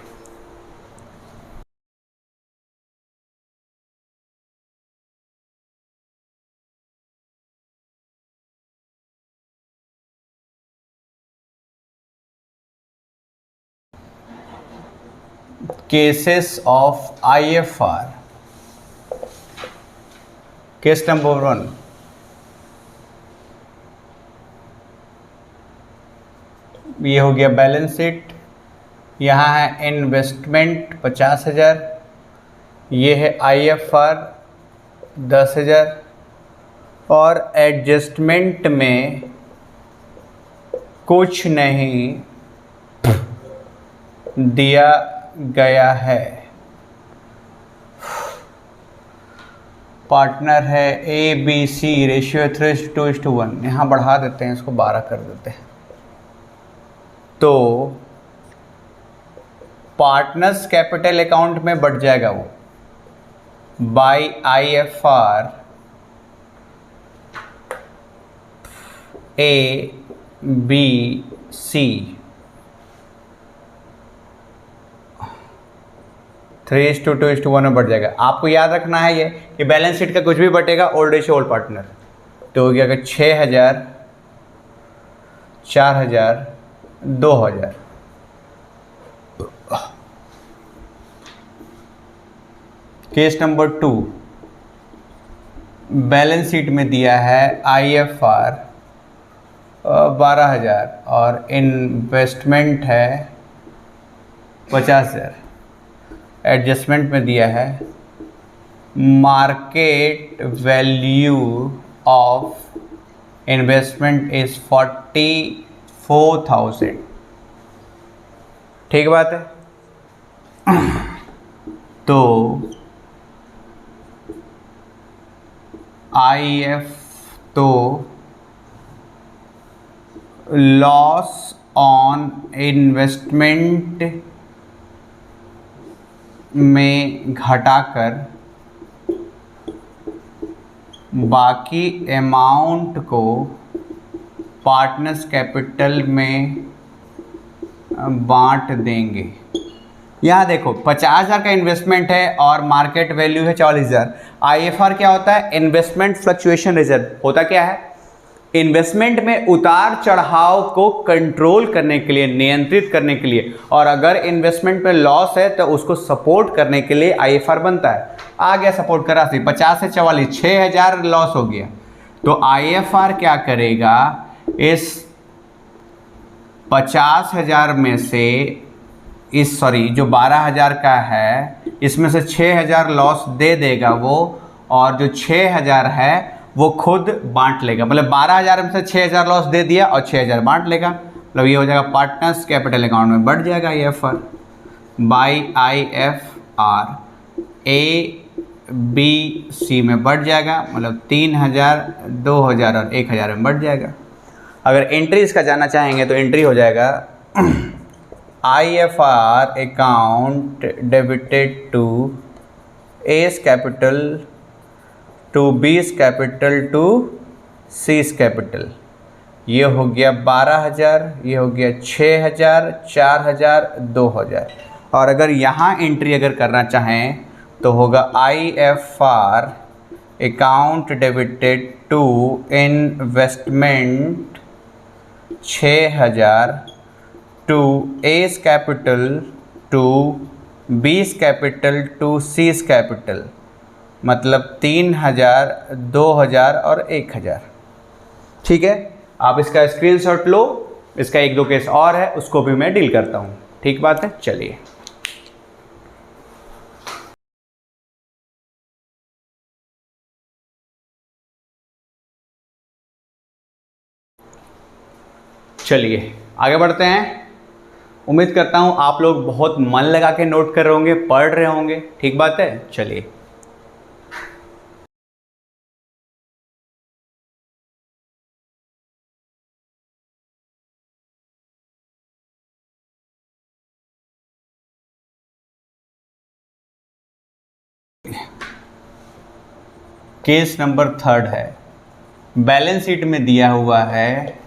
S1: cases of IFR। Case number 1, ये हो गया बैलेंस शीट, यहाँ है इन्वेस्टमेंट 50,000, ये है IFR 10,000 और एडजस्टमेंट में कुछ नहीं दिया गया है। पार्टनर है ABC, रेशियो 3:2:1, यहाँ बढ़ा देते हैं, इसको 12 कर देते हैं। तो पार्टनर्स कैपिटल अकाउंट में बढ़ जाएगा वो, बाई IFR ABC 3:2:1 में बढ़ जाएगा। आपको याद रखना है ये कि बैलेंस शीट का कुछ भी बटेगा ओल्ड रेशियो ओल्ड पार्टनर। तो हो गया कि 6,000, 4,000, 2,000। केस नंबर 2, बैलेंस शीट में दिया है IFR 12,000 और इन्वेस्टमेंट है 50,000। एडजस्टमेंट में दिया है market value of investment is 44,000। ठीक बात है। तो IF तो लॉस ऑन इन्वेस्टमेंट में घटाकर बाकी अमाउंट को पार्टनर्स कैपिटल में बांट देंगे। यहाँ देखो 50,000 का इन्वेस्टमेंट है और मार्केट वैल्यू है 44,000। IFR क्या होता है? Investment fluctuation reserve. होता क्या है? इन्वेस्टमेंट में उतार चढ़ाव को कंट्रोल करने के लिए, नियंत्रित करने के लिए, और अगर इन्वेस्टमेंट में लॉस है तो उसको सपोर्ट करने के लिए IFR बनता है। आ गया सपोर्ट का राशि 50 से 44, 6,000 लॉस हो गया। तो IFR क्या करेगा? इस 50,000 में से जो 12,000 का है इसमें से 6,000 लॉस दे देगा वो, और जो 6,000 है वो खुद बांट लेगा। मतलब 12,000 में से 6,000 लॉस दे दिया और 6,000 बांट लेगा। मतलब ये हो जाएगा पार्टनर्स कैपिटल अकाउंट में बढ़ जाएगा IFR बाई IFR। ABC में बढ़ जाएगा, मतलब 3,000, 2,000 और 1,000 में बढ़ जाएगा। अगर एंट्री इसका जाना चाहेंगे तो एंट्री हो जाएगा IFR account debited to A's capital to B's capital to C's capital. ये हो गया 12,000, ये हो गया 6,000, 4,000, 2,000। और अगर यहाँ एंट्री अगर करना चाहें तो होगा IFR account debited to investment 6,000 to A's capital to B's capital to C's capital, मतलब 3,000, 2,000 और 1,000। ठीक है, आप इसका स्क्रीनशॉट लो। इसका 1-2 केस और है, उसको भी मैं डील करता हूँ। ठीक बात है, चलिए। चलिए आगे बढ़ते हैं। उम्मीद करता हूँ आप लोग बहुत मन लगा के नोट कर रहे होंगे, पढ़ रहे होंगे। ठीक बात है, चलिए। केस नंबर 3 है। बैलेंस शीट में दिया हुआ है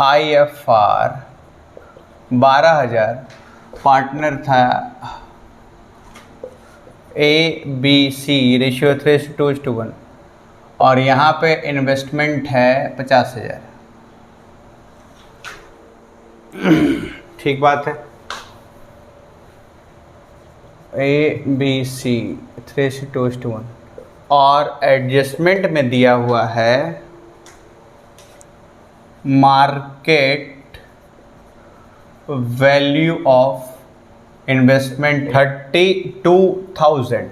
S1: IFR 12,000, पार्टनर था ABC, रेशियो 3:1, और यहाँ पे इन्वेस्टमेंट है 50,000। ठीक बात है। ABC 3:1 और एडजस्टमेंट में दिया हुआ है मार्केट वैल्यू ऑफ इन्वेस्टमेंट 32,000।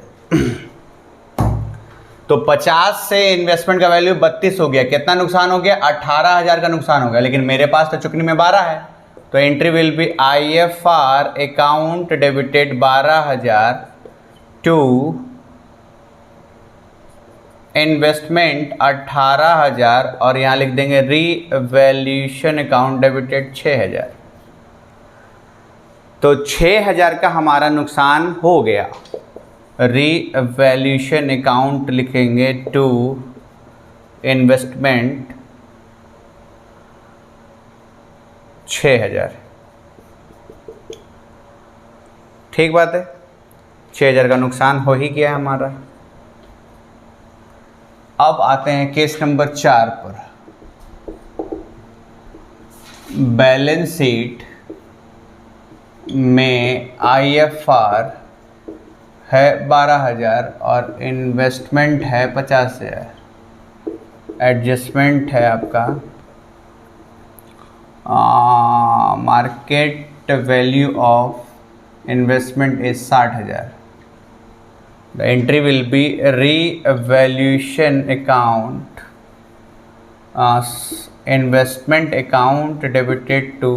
S1: तो 50 से इन्वेस्टमेंट का वैल्यू 32 हो गया। कितना नुकसान हो गया? 18,000 का नुकसान हो गया। लेकिन मेरे पास तो चुकनी में 12 है, तो entry will be IFR account debited 12,000 to investment 18,000, और यहाँ लिख देंगे रीवैल्यूएशन अकाउंट डेबिटेड 6,000। तो 6,000 का हमारा नुकसान हो गया। रीवैल्यूएशन अकाउंट लिखेंगे टू इन्वेस्टमेंट 6,000। ठीक बात है, 6,000 का नुकसान हो ही गया हमारा। अब आते हैं केस नंबर 4 पर। बैलेंस शीट में IFR है 12,000 और इन्वेस्टमेंट है 50,000। एडजस्टमेंट है आपका market net value of investment is 60,000. The entry will be revaluation account, investment account debited to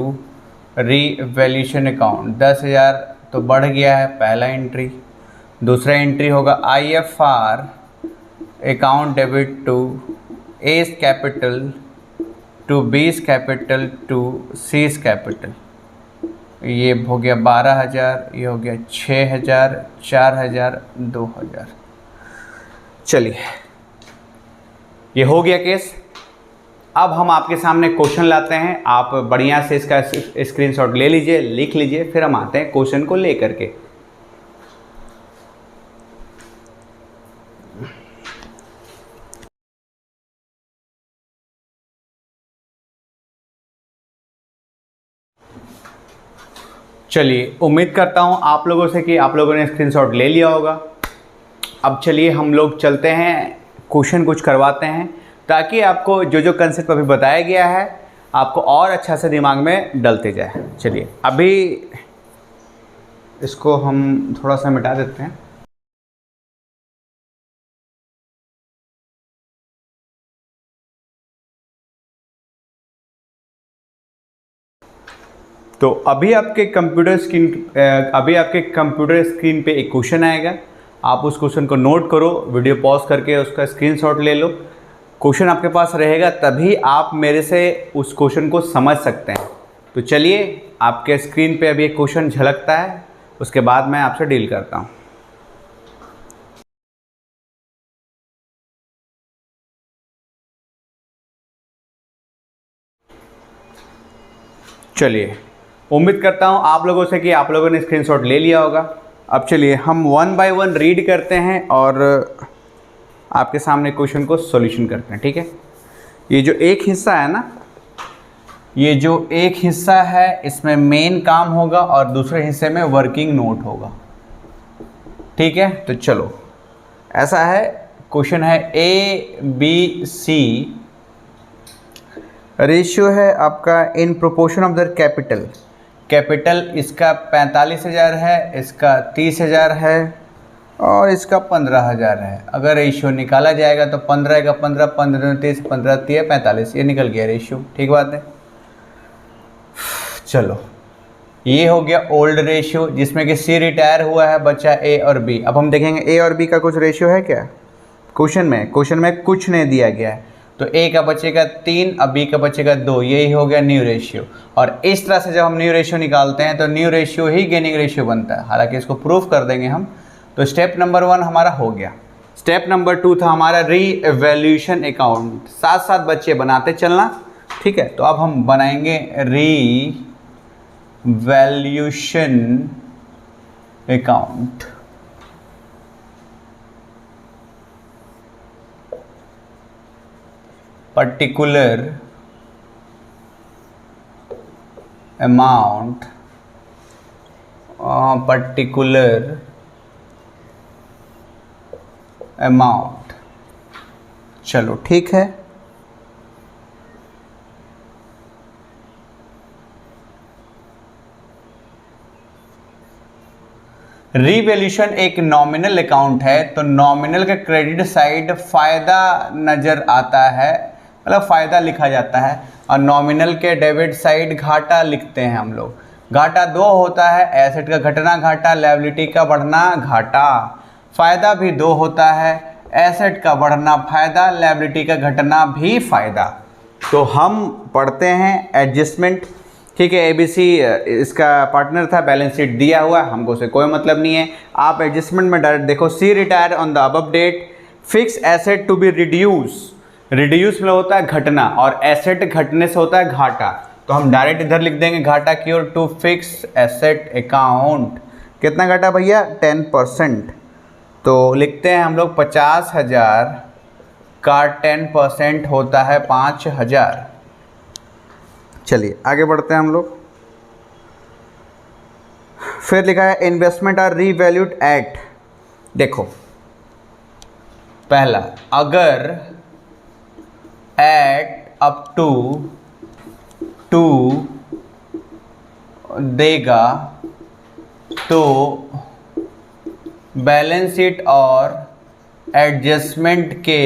S1: revaluation account. 10,000 तो बढ़ गया है, पहला एंट्री. दूसरा एंट्री होगा IFR account debit to A's capital to B's capital to C's capital. ये हो गया 12,000, ये हो गया 6,000, 4,000, 2,000. चलिए, ये हो गया केस. अब हम आपके सामने क्वेश्चन लाते हैं. आप बढ़िया से इसका स्क्रीनशॉट ले लीजिए, लिख लीजिए, फिर हम आते हैं क्वेश्चन को लेकर के. चलिए, उम्मीद करता हूँ आप लोगों से कि आप लोगों ने स्क्रीनशॉट ले लिया होगा. अब चलिए हम लोग चलते हैं, क्वेश्चन कुछ करवाते हैं, ताकि आपको जो जो कंसेप्ट अभी बताया गया है आपको और अच्छा से दिमाग में डलते जाए. चलिए, अभी इसको हम थोड़ा सा मिटा देते हैं. तो अभी आपके कंप्यूटर स्क्रीन पे एक क्वेश्चन आएगा. आप उस क्वेश्चन को नोट करो, वीडियो पॉज करके उसका स्क्रीनशॉट ले लो. क्वेश्चन आपके पास रहेगा, तभी आप मेरे से उस क्वेश्चन को समझ सकते हैं. तो चलिए, आपके स्क्रीन पे अभी एक क्वेश्चन झलकता है, उसके बाद मैं आपसे डील करता हूँ. चलिए, उम्मीद करता हूँ आप लोगों से कि आप लोगों ने स्क्रीनशॉट ले लिया होगा. अब चलिए हम 1 बाय 1 रीड करते हैं और आपके सामने क्वेश्चन को सॉल्यूशन करते हैं. ठीक है, ये जो एक हिस्सा है ना, ये जो एक हिस्सा है इसमें मेन काम होगा और दूसरे हिस्से में वर्किंग नोट होगा. ठीक है, तो चलो, ऐसा है, क्वेश्चन है ABC. रेशियो है आपका in proportion of the capital. Capital इसका 45,000 है, इसका 30,000 है और इसका 15,000 है. अगर रेशियो निकाला जाएगा तो 15 का 15, 15 30, 15 30 45, ये निकल गया रेशियो. ठीक बात है. चलो, ये हो गया ओल्ड रेशियो, जिसमें कि C रिटायर हुआ है, बचा A और B. अब हम देखेंगे A और B का कुछ रेशियो है क्या क्वेश्चन में कुछ नहीं दिया गया है. तो A का बचेगा 3, अब B का बचेगा 2. यही हो गया न्यू रेशियो. और इस तरह से जब हम न्यू रेशियो निकालते हैं तो न्यू रेशियो ही गेनिंग रेशियो बनता है. हालांकि इसको प्रूफ कर देंगे हम. तो स्टेप नंबर 1 हमारा हो गया. स्टेप नंबर 2 था हमारा रीवैल्यूएशन अकाउंट. साथ साथ बच्चे बनाते चलना. ठीक है, तो अब हम बनाएंगे रीवैल्यूएशन अकाउंट. particular amount, चलो ठीक है. रीवैल्यूएशन एक नॉमिनल अकाउंट है, तो नॉमिनल का क्रेडिट साइड फायदा नजर आता है, मतलब फ़ायदा लिखा जाता है, और नॉमिनल के डेबिट साइड घाटा लिखते हैं हम लोग. घाटा 2 होता है, एसेट का घटना घाटा, लायबिलिटी का बढ़ना घाटा. फ़ायदा भी 2 होता है, एसेट का बढ़ना फायदा, लायबिलिटी का घटना भी फायदा. तो हम पढ़ते हैं एडजस्टमेंट. ठीक है, ABC इसका पार्टनर था, बैलेंस शीट दिया हुआ है, हमको से कोई मतलब नहीं है. आप एडजस्टमेंट में डायरेक्ट देखो, C retire on the above date, fix asset to be reduce. Reduce में होता है घटना और एसेट घटने से होता है घाटा. तो हम डायरेक्ट इधर लिख देंगे घाटा की ओर, टू फिक्स एसेट अकाउंट. कितना घाटा भैया? 10%. तो लिखते हैं हम लोग 50,000 का 10% होता है 5,000. चलिए आगे बढ़ते हैं हम लोग. फिर लिखा है इन्वेस्टमेंट आर रीवैल्यूड एट. देखो, पहला, अगर एट अप टू देगा तो बैलेंस शीट और एडजस्टमेंट के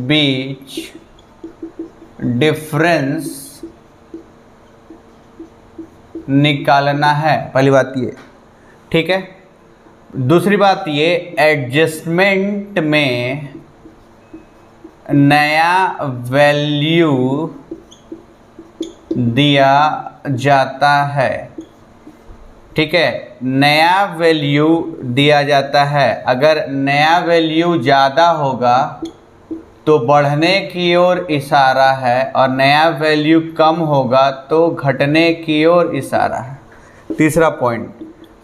S1: बीच डिफरेंस निकालना है। पहली बात ये, ठीक है। दूसरी बात ये, एडजस्टमेंट में नया वैल्यू दिया जाता है, ठीक है, नया वैल्यू दिया जाता है। अगर नया वैल्यू ज़्यादा होगा तो बढ़ने की ओर इशारा है, और नया वैल्यू कम होगा तो घटने की ओर इशारा है। तीसरा पॉइंट,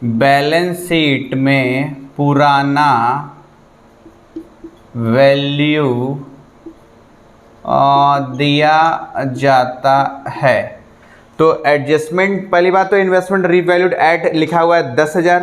S1: बैलेंस शीट में पुराना वैल्यू दिया जाता है। तो एडजस्टमेंट, पहली बात तो इन्वेस्टमेंट रीवैल्यूड एट लिखा हुआ है 10,000,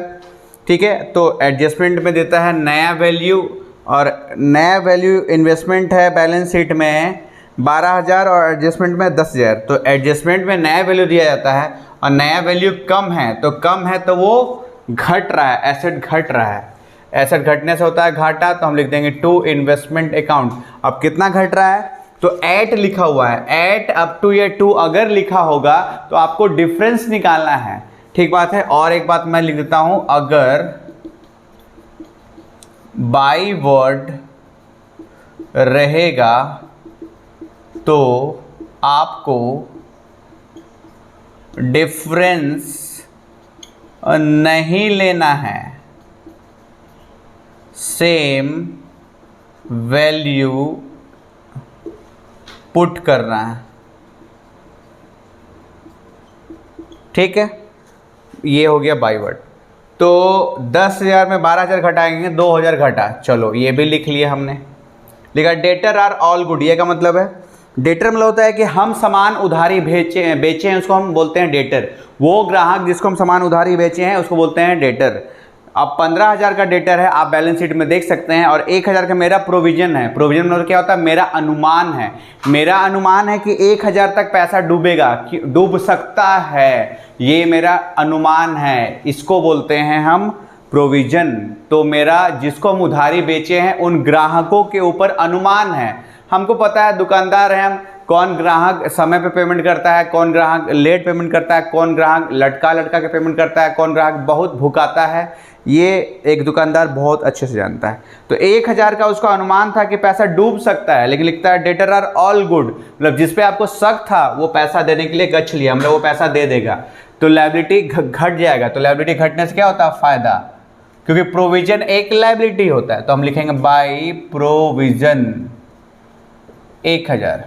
S1: ठीक है। तो एडजस्टमेंट में देता है नया वैल्यू, और नया वैल्यू इन्वेस्टमेंट है बैलेंस शीट में 12,000 और एडजस्टमेंट में 10,000। तो एडजस्टमेंट में नया वैल्यू दिया जाता है और नया वैल्यू कम है, तो कम है तो वो घट रहा है, एसेट घट रहा है। एसेट घटने से होता है घाटा, तो हम लिख देंगे टू इन्वेस्टमेंट अकाउंट। अब कितना घट रहा है, तो एट लिखा हुआ है, एट अप टू ये 2 अगर लिखा होगा तो आपको डिफरेंस निकालना है, ठीक बात है। और एक बात मैं लिख देता हूं, अगर बाई वर्ड रहेगा तो आपको डिफरेंस नहीं लेना है, सेम वैल्यू पुट करना है, ठीक है। ये हो गया बाई वर्ड। तो 10,000 में 12,000 घटाएंगे, 2,000 घटा, चलो ये भी लिख लिया हमने। लिखा डेटर आर ऑल गुड। ये का मतलब है, डेटर मतलब होता है कि हम सामान उधारी बेचे हैं, उसको हम बोलते हैं डेटर। वो ग्राहक जिसको हम सामान उधारी बेचे हैं उसको बोलते हैं डेटर। अब 15,000 का डेटर है, आप बैलेंस शीट में देख सकते हैं, और 1,000 का मेरा प्रोविजन है। प्रोविजन मतलब क्या होता है, मेरा अनुमान है। मेरा अनुमान है कि 1,000 तक पैसा डूबेगा, डूब सकता है, ये मेरा अनुमान है, इसको बोलते हैं हम प्रोविजन। तो मेरा जिसको हम उधारी बेचे हैं उन ग्राहकों के ऊपर अनुमान है। हमको पता है दुकानदार हैं हम, कौन ग्राहक समय पे पेमेंट करता है, कौन ग्राहक लेट पेमेंट करता है, कौन ग्राहक लटका के पेमेंट करता है, कौन ग्राहक बहुत भुकाता है, ये एक दुकानदार बहुत अच्छे से जानता है। तो 1,000 का उसका अनुमान था कि पैसा डूब सकता है, लेकिन लिखता है डेटर आर ऑल गुड, मतलब जिस पे आपको शक था वो पैसा देने के लिए गछ लिया, मतलब वो पैसा दे देगा। तो लायबिलिटी घट जाएगा। तो लायबिलिटी घटने से क्या होता है, फायदा, क्योंकि प्रोविजन एक लायबिलिटी होता है। तो हम लिखेंगे by provision 1,000।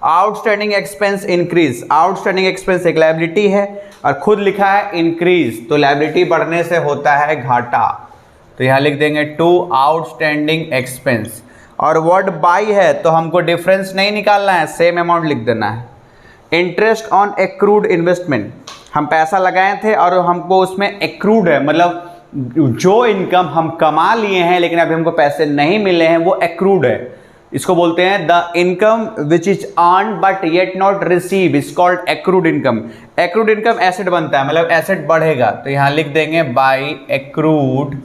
S1: Outstanding expense increase. Outstanding expense एक लायबिलिटी है और खुद लिखा है इंक्रीज, तो लायबिलिटी बढ़ने से होता है घाटा। तो यहां लिख देंगे टू आउटस्टैंडिंग एक्सपेंस। और वर्ड बाई है तो हमको डिफरेंस नहीं निकालना है, सेम अमाउंट लिख देना है। इंटरेस्ट ऑन एक्रूड इन्वेस्टमेंट, हम पैसा लगाए थे और हमको उसमें एक्रूड है, मतलब जो इनकम हम कमा लिए हैं लेकिन अभी हमको पैसे नहीं मिले हैं, वो एक्रूड है। इसको बोलते हैं the income which is earn but yet not receive is called accrued income. Accrued income asset बनता है, मतलब एसेट बढ़ेगा। तो यहां लिख देंगे बाई एक्रूड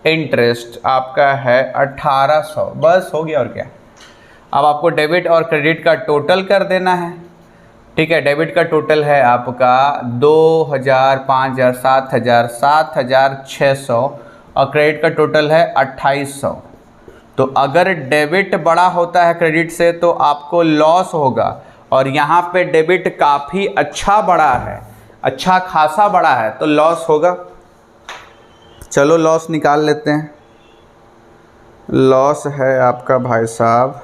S1: इंटरेस्ट आपका है 1800, बस हो गया और क्या। अब आपको डेबिट और क्रेडिट का टोटल कर देना है, ठीक है। डेबिट का टोटल है आपका 2,000, 5,000, 7,000, 7,600 और क्रेडिट का टोटल है 2,800। तो अगर डेबिट बड़ा होता है क्रेडिट से तो आपको लॉस होगा, और यहाँ पे डेबिट काफ़ी अच्छा बड़ा है, अच्छा खासा बड़ा है, तो लॉस होगा। चलो लॉस निकाल लेते हैं। लॉस है आपका भाई साहब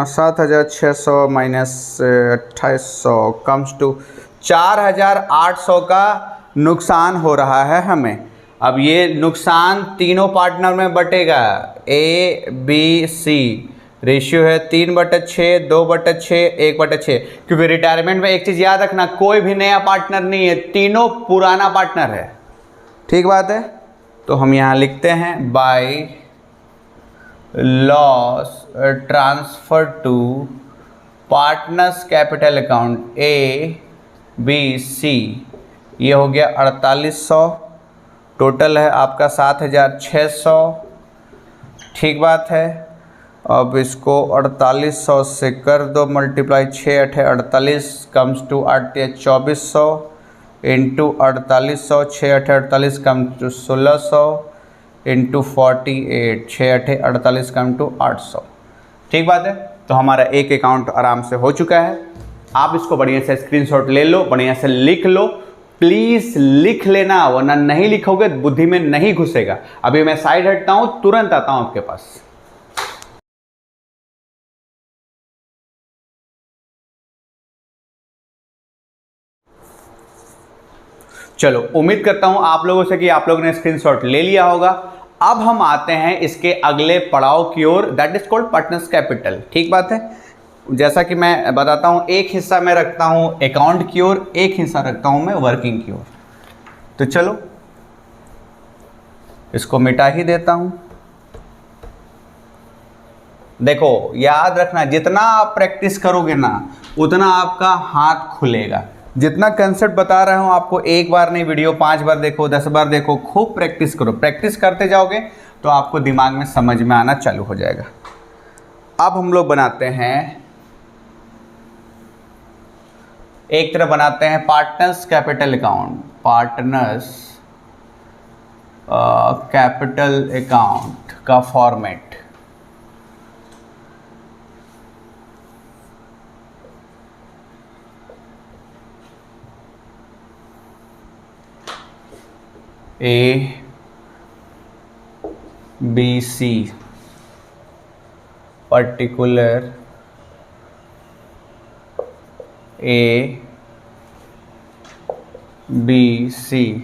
S1: 7,600 माइनस 2,800 कम्स टू 4,800 का नुकसान हो रहा है हमें। अब ये नुकसान तीनों पार्टनर में बटेगा, ए बी सी, रेशियो है 3/6, 2/6, 1/6। क्योंकि रिटायरमेंट में एक चीज़ याद रखना, कोई भी नया पार्टनर नहीं है, तीनों पुराना पार्टनर है, ठीक बात है। तो हम यहाँ लिखते हैं by loss transfer to partners capital account ABC, ये हो गया 4800, टोटल है आपका 7600। ठीक बात है। अब इसको 4800 से कर दो multiply, 6 8 48 comes to 8 2400 into 4800, 6 8 48 come to 1600 into 48, 6 8 48 come to 800। ठीक बात है। तो हमारा एक अकाउंट आराम से हो चुका है। आप इसको बढ़िया से स्क्रीनशॉट ले लो, बढ़िया से लिख लो, प्लीज लिख लेना, वरना नहीं लिखोगे बुद्धि में नहीं घुसेगा। अभी मैं साइड हटता हूं, तुरंत आता हूं आपके पास। चलो, उम्मीद करता हूं आप लोगों से कि आप लोगों ने स्क्रीनशॉट ले लिया होगा। अब हम आते हैं इसके अगले पड़ाव की ओर, that is called partners capital. ठीक बात है। जैसा कि मैं बताता हूं, एक हिस्सा मैं रखता हूं अकाउंट की ओर, एक हिस्सा रखता हूं मैं वर्किंग की ओर। तो चलो इसको मिटा ही देता हूं। देखो, याद रखना, जितना आप प्रैक्टिस करोगे ना उतना आपका हाथ खुलेगा। जितना कंसेप्ट बता रहा हूं आपको, एक बार नहीं वीडियो 5 बार देखो, 10 बार देखो, खूब प्रैक्टिस करो। प्रैक्टिस करते जाओगे तो आपको दिमाग में समझ में आना चालू हो जाएगा। अब हम लोग बनाते हैं, एक तरफ बनाते हैं partners capital account, partners capital account का फॉर्मेट। ABC पर्टिकुलर ABC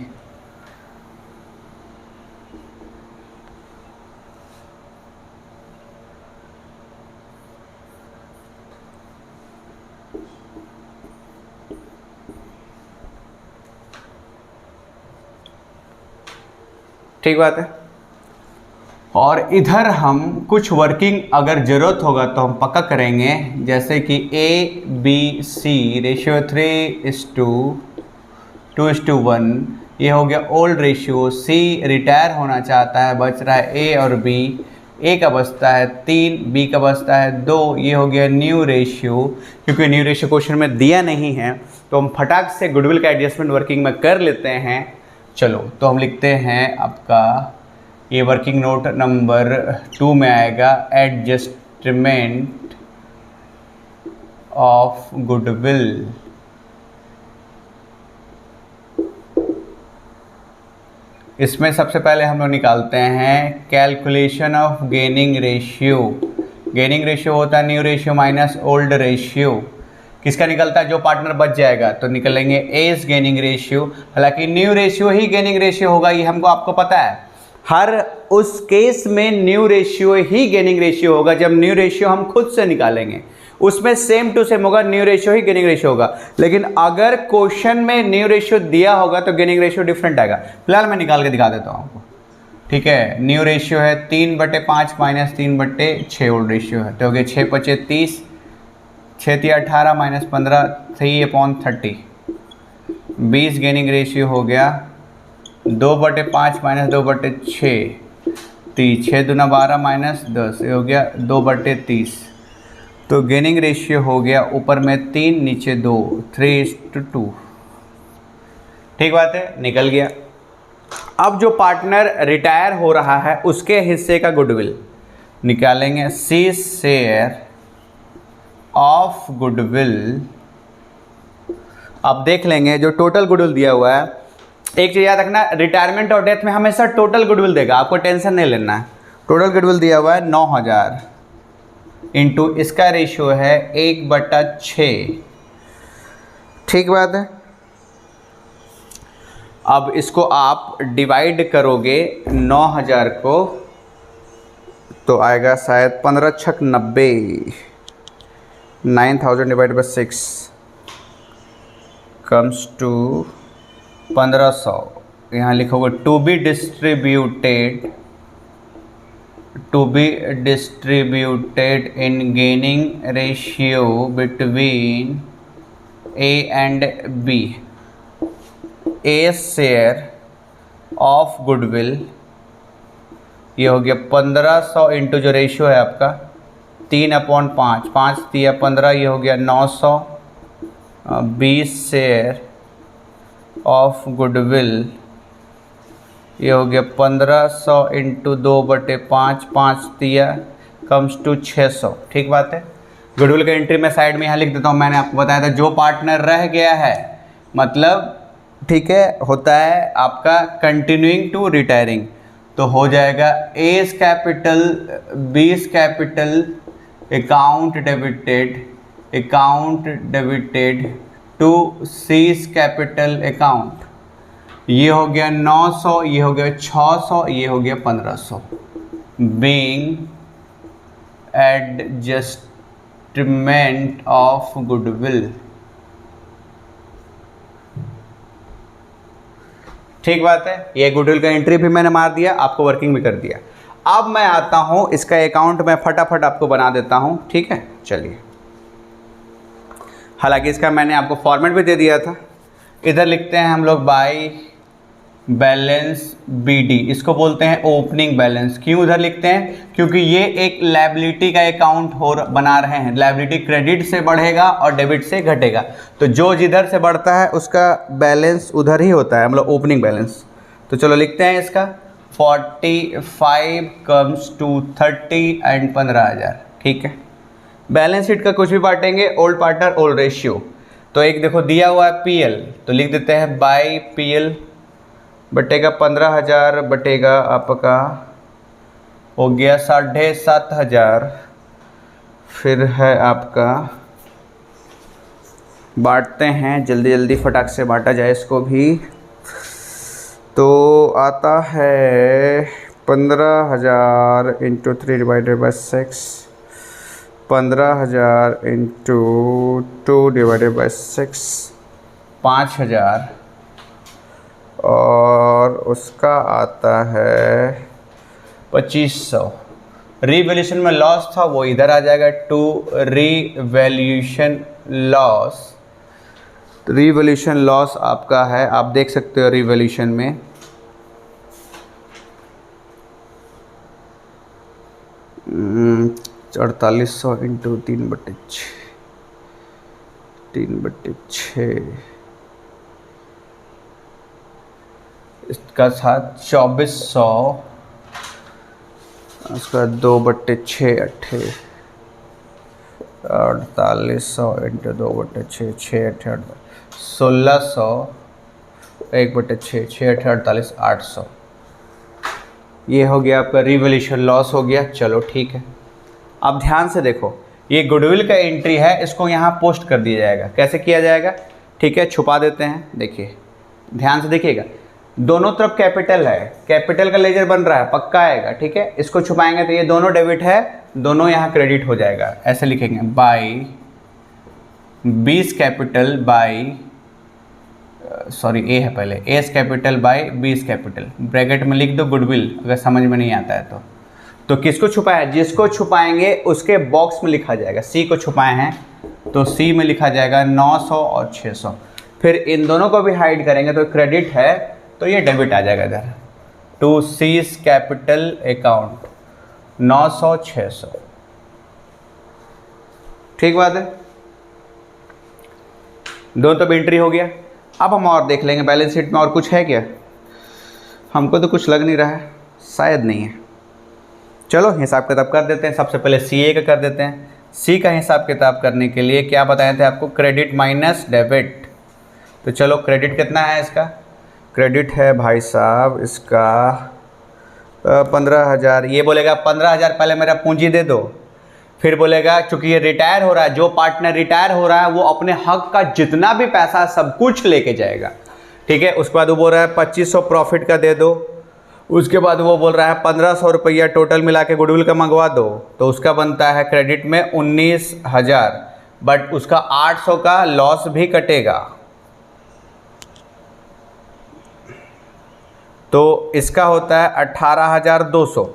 S1: ठीक बात है। और इधर हम कुछ वर्किंग अगर ज़रूरत होगा तो हम पक्का करेंगे, जैसे कि ABC रेशियो 3:2:1, ये हो गया ओल्ड रेशियो। C रिटायर होना चाहता है, बच रहा है A और B। A का बचता है 3, B का बचता है 2, ये हो गया न्यू रेशियो। क्योंकि न्यू रेशियो क्वेश्चन में दिया नहीं है तो हम फटाक से गुडविल का एडजस्टमेंट वर्किंग में कर लेते हैं। चलो, तो हम लिखते हैं आपका, ये वर्किंग नोट नंबर 2 में आएगा, एडजस्टमेंट ऑफ गुडविल। इसमें सबसे पहले हम लोग निकालते हैं calculation of gaining ratio. Gaining ratio होता है new ratio minus old ratio. किसका निकलता है? जो पार्टनर बच जाएगा तो निकलेंगे एज गेनिंग रेशियो। हालांकि न्यू रेशियो ही गेनिंग रेशियो होगा, ये हमको आपको पता है। हर उस केस में न्यू रेशियो ही गेनिंग रेशियो होगा जब न्यू रेशियो हम खुद से निकालेंगे, उसमें सेम टू सेम होगा, न्यू रेशियो ही गेनिंग रेशियो होगा। लेकिन अगर क्वेश्चन में न्यू रेशियो दिया होगा तो गेनिंग रेशियो डिफरेंट आएगा। फिलहाल मैं निकाल के दिखा देता हूँ आपको। ठीक है, न्यू रेशियो है 3/5 माइनस 3/6 ओल्ड रेशियो है, तो हो गया 6×5 = 30, 6×3 = 18 माइनस 15 3/30, 20 गेनिंग रेशियो हो गया। 2/5 माइनस 2/6 30, 6×2 = 12 माइनस 10, ये हो गया 2/30। तो गेनिंग रेशियो हो गया ऊपर में 3 नीचे 2, 3:2। ठीक बात है, निकल गया। अब जो पार्टनर रिटायर हो रहा है उसके हिस्से का गुडविल निकालेंगे। सी शेयर ऑफ गुडविल। अब देख लेंगे जो टोटल गुडविल दिया हुआ है। एक चीज याद रखना, रिटायरमेंट और डेथ में हमेशा टोटल गुडविल देगा, आपको टेंशन नहीं लेना है। टोटल गुडविल दिया हुआ है 9000 इंटू इसका रेशियो है 1/6। ठीक बात है। अब इसको आप डिवाइड करोगे 9000 को तो आएगा शायद 15×6 = 90, 9000 / 6 कम्स टू 1500। यहाँ लिखोगे to be distributed to be distributed in gaining ratio between A and B. A share of goodwill, ये हो गया 1500 इंटू जो रेशियो है आपका 3/5, 5 दिया 15, ये हो गया 900। 20 शेयर ऑफ गुडविल, ये हो गया 1500 इंटू 2/5, 5 दिया कम्स टू 600। ठीक बात है। गुडविल का एंट्री मैं साइड में यहाँ लिख देता हूँ। मैंने आपको बताया था जो पार्टनर रह गया है मतलब ठीक है होता है आपका कंटिन्यूइंग टू रिटायरिंग, तो हो जाएगा A's capital B's capital account debited to C's capital account. ये हो गया 900, ये हो गया 600, ये हो गया 1500। Being adjustment of goodwill. ठीक बात है। ये गुडविल का एंट्री भी मैंने मार दिया, आपको वर्किंग भी कर दिया। अब मैं आता हूं इसका अकाउंट मैं फटाफट आपको बना देता हूं। ठीक है चलिए, हालांकि इसका मैंने आपको फॉर्मेट भी दे दिया था। इधर लिखते हैं हम लोग बाय बैलेंस BD, इसको बोलते हैं ओपनिंग बैलेंस। क्यों उधर लिखते हैं? क्योंकि ये एक लायबिलिटी का अकाउंट बना रहे हैं। लायबिलिटी क्रेडिट से बढ़ेगा और डेबिट से घटेगा, तो जो जिधर से बढ़ता है उसका बैलेंस उधर ही होता है, मतलब ओपनिंग बैलेंस। तो चलो लिखते हैं इसका 45 कम्स टू 30 एंड 15,000। ठीक है, बैलेंस शीट का कुछ भी बांटेंगे ओल्ड पार्टनर ओल्ड रेशियो। तो एक देखो दिया हुआ है PL, तो लिख देते हैं बाय PL बटेगा 15,000 बटेगा आपका हो गया 7,500। फिर है आपका बांटते हैं, जल्दी जल्दी फटाक से बांटा जाए इसको भी। तो आता है 15,000 into 3 divided by 6, 15,000 into 2 divided by 6, 5,000। और उसका आता है 2500। रीवैल्यूएशन में लॉस था वो इधर आ जाएगा टू रीवैल्यूएशन लॉस। तो रीवैल्यूएशन लॉस आपका है, आप देख सकते हो रीवैल्यूएशन में 4800 इंटू 3/6 इसका साथ 2400, उसका 2/6 4800 इंटू 2/6 6 1600 1/6 6 48 800। ये हो गया आपका रिवैल्यूएशन लॉस हो गया। चलो ठीक है, अब ध्यान से देखो ये गुडविल का एंट्री है, इसको यहाँ पोस्ट कर दिया जाएगा। कैसे किया जाएगा? ठीक है, छुपा देते हैं। देखिए ध्यान से देखिएगा, दोनों तरफ कैपिटल है, कैपिटल का लेजर बन रहा है, पक्का आएगा। ठीक है, इसको छुपाएंगे तो ये दोनों डेबिट है, दोनों यहाँ क्रेडिट हो जाएगा। ऐसे लिखेंगे बाय 20 कैपिटल बाय ए है पहले, S capital bye 20 capital, bracket में लिख दो गुडविल, अगर समझ में नहीं आता है तो किसको छुपाया? जिसको छुपाएंगे उसके बॉक्स में लिखा जाएगा। सी को छुपाए हैं तो सी में लिखा जाएगा 900 और 600। फिर इन दोनों को भी हाइड करेंगे तो क्रेडिट है तो ये डेबिट आ जाएगा इधर टू सीज कैपिटल अकाउंट 900 600। ठीक बात है, दोनों तो एंट्री हो गया। अब हम और देख लेंगे बैलेंस शीट में और कुछ है क्या। हमको तो कुछ लग नहीं रहा है, शायद नहीं है। चलो हिसाब किताब कर देते हैं। सबसे पहले CA का कर देते हैं। सी का हिसाब किताब करने के लिए क्या बताए थे आपको? Credit minus debit. तो चलो क्रेडिट कितना है इसका? क्रेडिट है भाई साहब इसका 15,000। ये बोलेगा 15,000 पहले मेरा पूंजी दे दो। फिर बोलेगा चूंकि ये रिटायर हो रहा है, जो पार्टनर रिटायर हो रहा है वो अपने हक का जितना भी पैसा सब कुछ लेके जाएगा। ठीक है, उसके बाद वो बोल रहा है 2500 प्रॉफिट का दे दो। उसके बाद वो बोल रहा है 1500 रुपया टोटल मिला के गुडविल का मंगवा दो, तो उसका बनता है क्रेडिट में 19,000, बट उसका 800 का लॉस भी कटेगा। तो इसका होता है 18,200।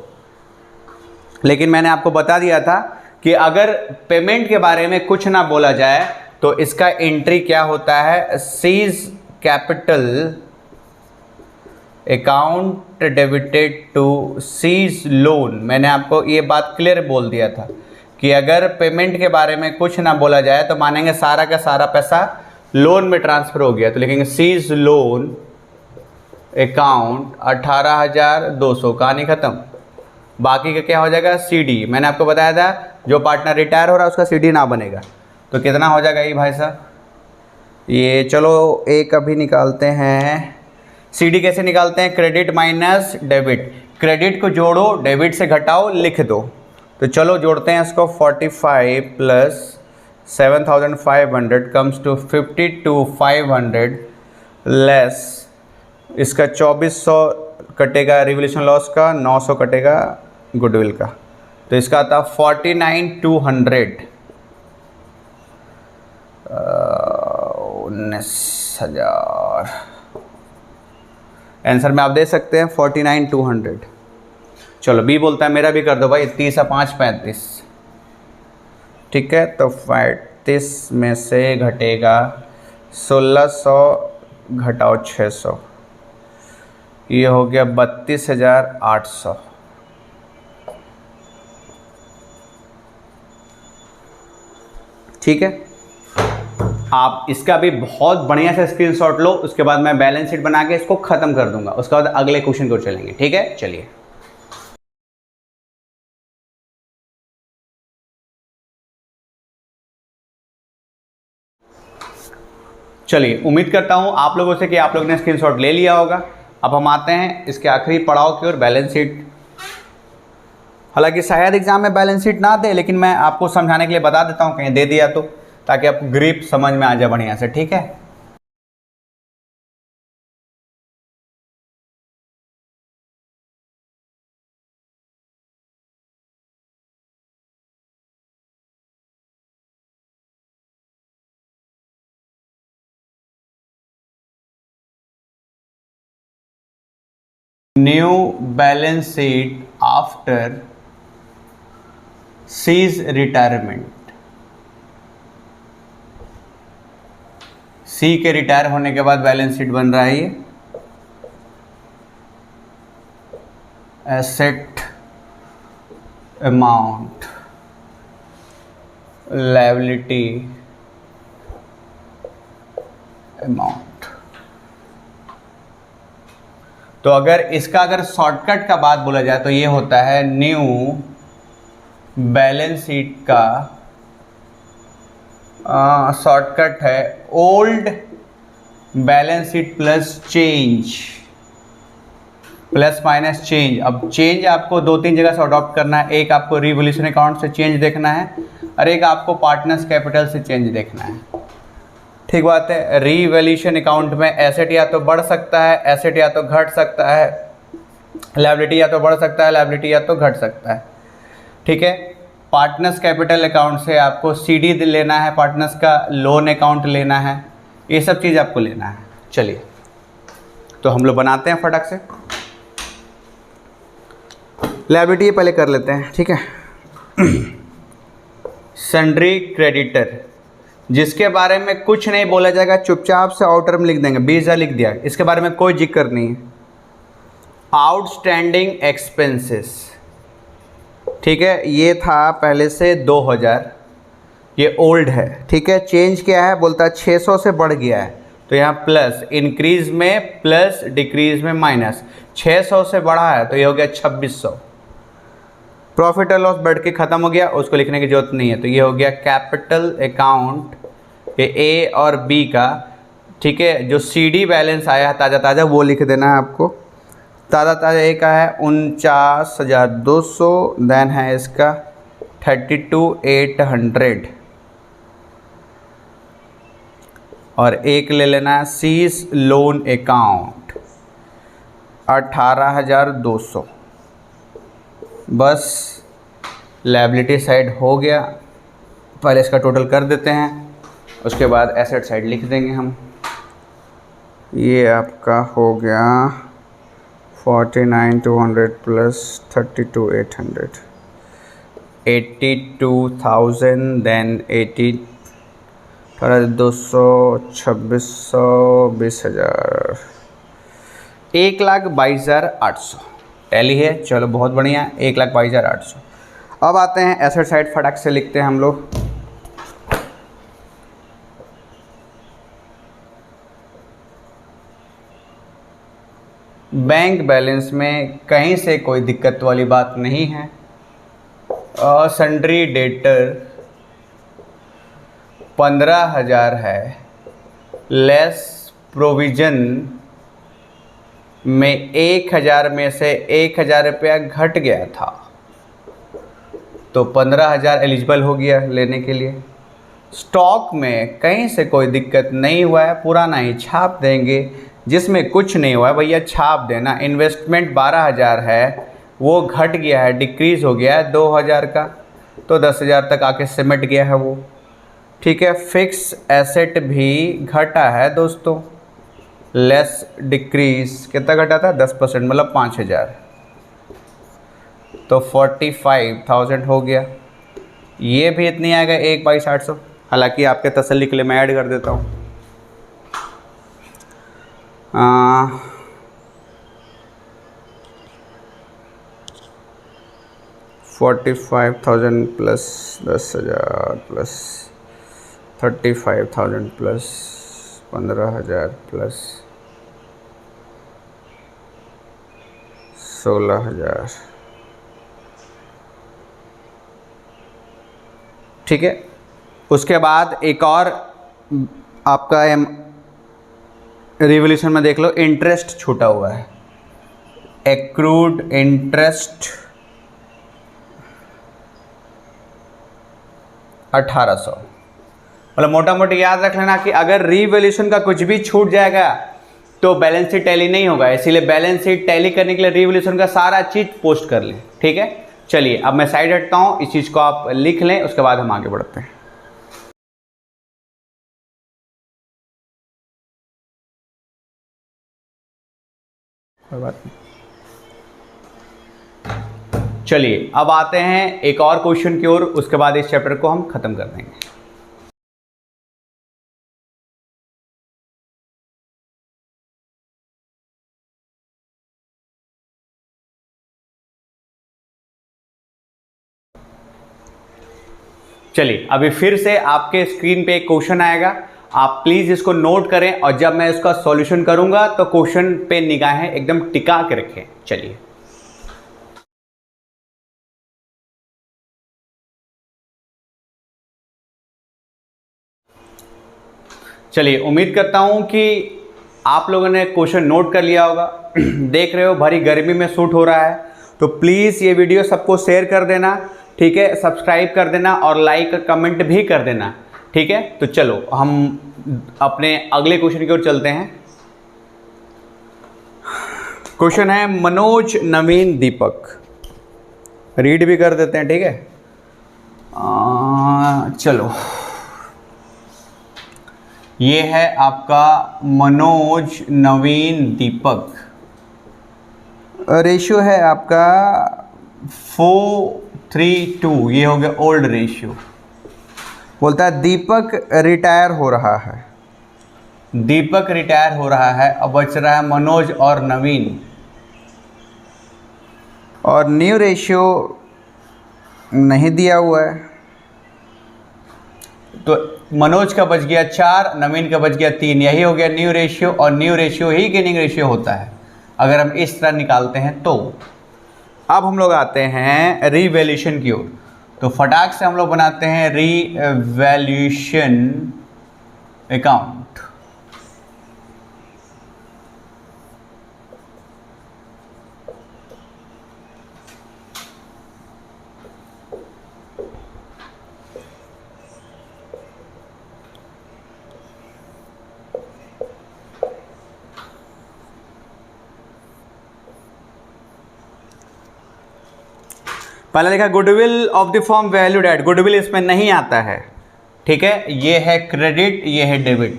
S1: लेकिन मैंने आपको बता दिया था कि अगर पेमेंट के बारे में कुछ ना बोला जाए तो इसका एंट्री क्या होता है, C's capital account debited to C's loan. मैंने आपको ये बात क्लियर बोल दिया था कि अगर पेमेंट के बारे में कुछ ना बोला जाए तो मानेंगे सारा का सारा पैसा लोन में ट्रांसफर हो गया, तो लिखेंगे सीज लोन अकाउंट 18,200, कहानी खत्म। बाकी का क्या हो जाएगा, सीडी। मैंने आपको बताया था जो पार्टनर रिटायर हो रहा है उसका सीडी ना बनेगा, तो कितना हो जाएगा ये भाई साहब, ये चलो एक अभी निकालते हैं। सीडी कैसे निकालते हैं, क्रेडिट माइनस डेबिट, क्रेडिट को जोड़ो डेबिट से घटाओ लिख दो। तो चलो जोड़ते हैं इसको, 45 प्लस 7,500 कम्स टू 52,500 लेस इसका 2400 कटेगा रिवोल्यूशन लॉस का, 900 कटेगा गुडविल का, तो इसका आता 49,200, 19,000। आंसर में आप दे सकते हैं 49,200। चलो बी बोलता है मेरा भी कर दो भाई, 30 और 5 35, ठीक है। तो 35 में से घटेगा 1600 घटाओ 600, ये हो गया 32,800। ठीक है, आप इसका भी बहुत बढ़िया से स्क्रीनशॉट लो, उसके बाद मैं बैलेंस शीट बना के इसको खत्म कर दूंगा, उसके बाद अगले क्वेश्चन को चलेंगे। ठीक है, चलिए। चलिए, उम्मीद करता हूं आप लोगों से कि आप लोगों ने स्क्रीनशॉट ले लिया होगा। अब हम आते हैं इसके आखिरी पड़ाव की ओर, बैलेंस शीट। हालांकि शायद एग्जाम में बैलेंस शीट ना दे, लेकिन मैं आपको समझाने के लिए बता देता हूं, कहीं दे दिया तो, ताकि आपको ग्रिप समझ में आ जाए बढ़िया से। ठीक है, new balance sheet after C's retirement. C के रिटायर होने के बाद बैलेंस शीट बन रहा है ये, एसेट अमाउंट, लायबिलिटी अमाउंट। तो अगर शॉर्टकट का बात बोला जाए तो ये होता है न्यू बैलेंस शीट का शॉर्टकट है old balance sheet plus change, plus minus change. अब चेंज आपको 2-3 जगह से अडॉप्ट करना है, एक आपको रिवोल्यूशन अकाउंट से चेंज देखना है और एक आपको पार्टनर्स कैपिटल से चेंज देखना है। ठीक बात है, रिवोल्यूशन अकाउंट में एसेट या तो बढ़ सकता है, एसेट या तो घट सकता है, लायबिलिटी या तो बढ़ सकता है, लायबिलिटी या तो घट सकता है। ठीक है, पार्टनर्स कैपिटल अकाउंट से आपको सीडी लेना है, पार्टनर्स का लोन अकाउंट लेना है, ये सब चीज़ आपको लेना है। चलिए, तो हम लोग बनाते हैं फटाक से। लायबिलिटी पहले कर लेते हैं, ठीक है। सन्ड्री क्रेडिटर, जिसके बारे में कुछ नहीं बोला जाएगा, चुपचाप से आउटर में लिख देंगे, 20,000 लिख दिया, इसके बारे में कोई जिक्र नहीं है। आउटस्टैंडिंग एक्सपेंसेस, ठीक है, ये था पहले से 2,000, ये ओल्ड है। ठीक है, चेंज क्या है, बोलता है 600 से बढ़ गया है, तो यहाँ प्लस, इंक्रीज में प्लस, डिक्रीज में माइनस, 600 से बढ़ा है तो ये हो गया 2600। प्रॉफिट और लॉस बढ़ के ख़त्म हो गया, उसको लिखने की जरूरत नहीं है, तो ये हो गया कैपिटल अकाउंट, ये ए और बी का। ठीक है, जो सीडी बैलेंस आया है ताज़ा ताज़ा वो लिख देना है आपको। ताज़ा ताज़ा ए का है 49,200, देन है इसका 32,800, और एक ले लेना है सीज लोन अकाउंट 18,200। बस लायबिलिटी साइड हो गया, पहले इसका टोटल कर देते हैं, उसके बाद एसेट साइड लिख देंगे हम। ये आपका हो गया 49,200 प्लस 32,800, 82,000 देन 80 200 2600 20,000 1,22,800 टैली है। चलो बहुत बढ़िया, 1,22,800। अब आते हैं एसेट साइड, फटाक से लिखते हैं हम लोग। बैंक बैलेंस में कहीं से कोई दिक्कत वाली बात नहीं है। सन्ड्री डेटर 15,000 है, लेस प्रोविज़न में 1,000 में से 1,000 रुपया घट गया था, तो 15,000 एलिजिबल हो गया लेने के लिए। स्टॉक में कहीं से कोई दिक्कत नहीं हुआ है, पुराना ही छाप देंगे। जिसमें कुछ नहीं हुआ है भैया छाप देना। इन्वेस्टमेंट 12,000 है, वो घट गया है, डिक्रीज़ हो गया है 2,000 का, तो 10,000 तक आके सिमट गया है वो। ठीक है, फिक्स एसेट भी घटा है दोस्तों, लेस डिक्रीज कितना घटा था 10%, मतलब 5,000, तो 45,000 हो गया। ये भी इतनी आएगा 1,22,800। हालांकि आपके तसल्ली के लिए मैं ऐड कर देता हूँ 45,000 प्लस 10,000 प्लस 35,000 प्लस 15,000 प्लस 16,000। ठीक है, उसके बाद एक और आपका रिवोल्यूशन में देख लो, इंटरेस्ट छूटा हुआ है। Accrued interest 1,800। मतलब मोटा मोटी याद रख लेना कि अगर रिवोल्यूशन का कुछ भी छूट जाएगा तो बैलेंस शीट टैली नहीं होगा, इसीलिए बैलेंस शीट टैली करने के लिए रिवोल्यूशन का सारा चीज़ पोस्ट कर लें। ठीक है, चलिए अब मैं साइड हटता हूँ, इस चीज़ को आप लिख लें, उसके बाद हम आगे बढ़ते हैं। कोई बात नहीं, चलिए अब आते हैं एक और क्वेश्चन की ओर, उसके बाद इस चैप्टर को हम खत्म कर देंगे। चलिए अभी फिर से आपके स्क्रीन पे एक क्वेश्चन आएगा, आप प्लीज इसको नोट करें और जब मैं इसका सॉल्यूशन करूंगा तो क्वेश्चन पे निगाहें एकदम टिका के रखें। चलिए चलिए उम्मीद करता हूं कि आप लोगों ने क्वेश्चन नोट कर लिया होगा। देख रहे हो भरी गर्मी में शूट हो रहा है, तो प्लीज़ ये वीडियो सबको शेयर कर देना। ठीक है, सब्सक्राइब कर देना और लाइक कमेंट भी कर देना। ठीक है, तो चलो हम अपने अगले क्वेश्चन की ओर चलते हैं। क्वेश्चन है मनोज नवीन दीपक, रीड भी कर देते हैं। ठीक है, चलो ये है आपका मनोज नवीन दीपक, रेशियो है आपका 4:3:2, ये हो गया ओल्ड रेशियो। बोलता है दीपक रिटायर हो रहा है, दीपक रिटायर हो रहा है, अब बच रहा है मनोज और नवीन, और न्यू रेशियो नहीं दिया हुआ है, तो मनोज का बच गया 4, नवीन का बच गया 3, यही हो गया न्यू रेशियो, और न्यू रेशियो ही गेनिंग रेशियो होता है अगर हम इस तरह निकालते हैं तो। अब हम लोग आते हैं रीवैल्यूएशन की ओर, तो फटाक से हम लोग बनाते हैं रीवैल्यूएशन अकाउंट। पहले लिखा goodwill of the form valued at, goodwill इसमें नहीं आता है। ठीक है, ये है क्रेडिट, ये है डेबिट।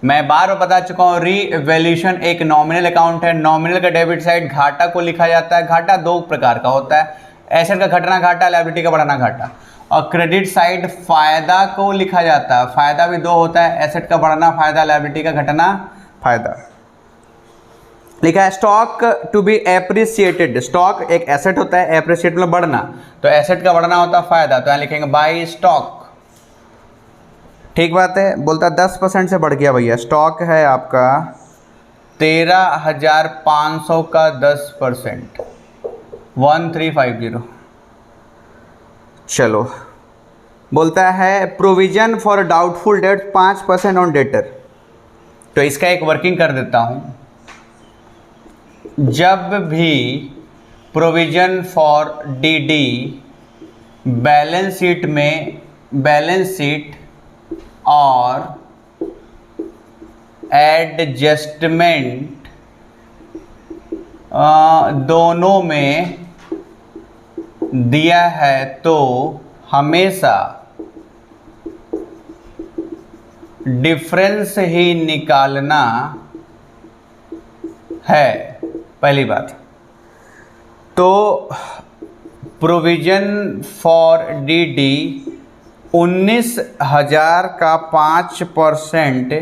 S1: मैं बार बार बता चुका हूँ, रीवैल्यूएशन एक नॉमिनल अकाउंट है। नॉमिनल का डेबिट साइड घाटा को लिखा जाता है। घाटा दो प्रकार का होता है, एसेट का घटना घाटा, लायबिलिटी का बढ़ना घाटा। और क्रेडिट साइड फायदा को लिखा जाता है, फायदा भी दो होता है, एसेट का बढ़ना फायदा, लायबिलिटी का घटना फायदा। लिखा है stock to be appreciated, stock एक एसेट होता है, एप्रिसिएट मतलब बढ़ना, तो एसेट का बढ़ना होता है फायदा, तो यहाँ लिखेंगे बाई स्टॉक। ठीक बात है। बोलता 10% से बढ़ गया भैया, स्टॉक है आपका 13,500 का 10%, 1350। चलो बोलता है provision for doubtful debt 5% on debtor. तो इसका एक वर्किंग कर देता हूँ। जब भी provision for DD balance sheet में, बैलेंस शीट और एडजस्टमेंट दोनों में दिया है तो हमेशा डिफरेंस ही निकालना है, पहली बात। तो प्रोविजन फॉर डीडी 19,000 का 5%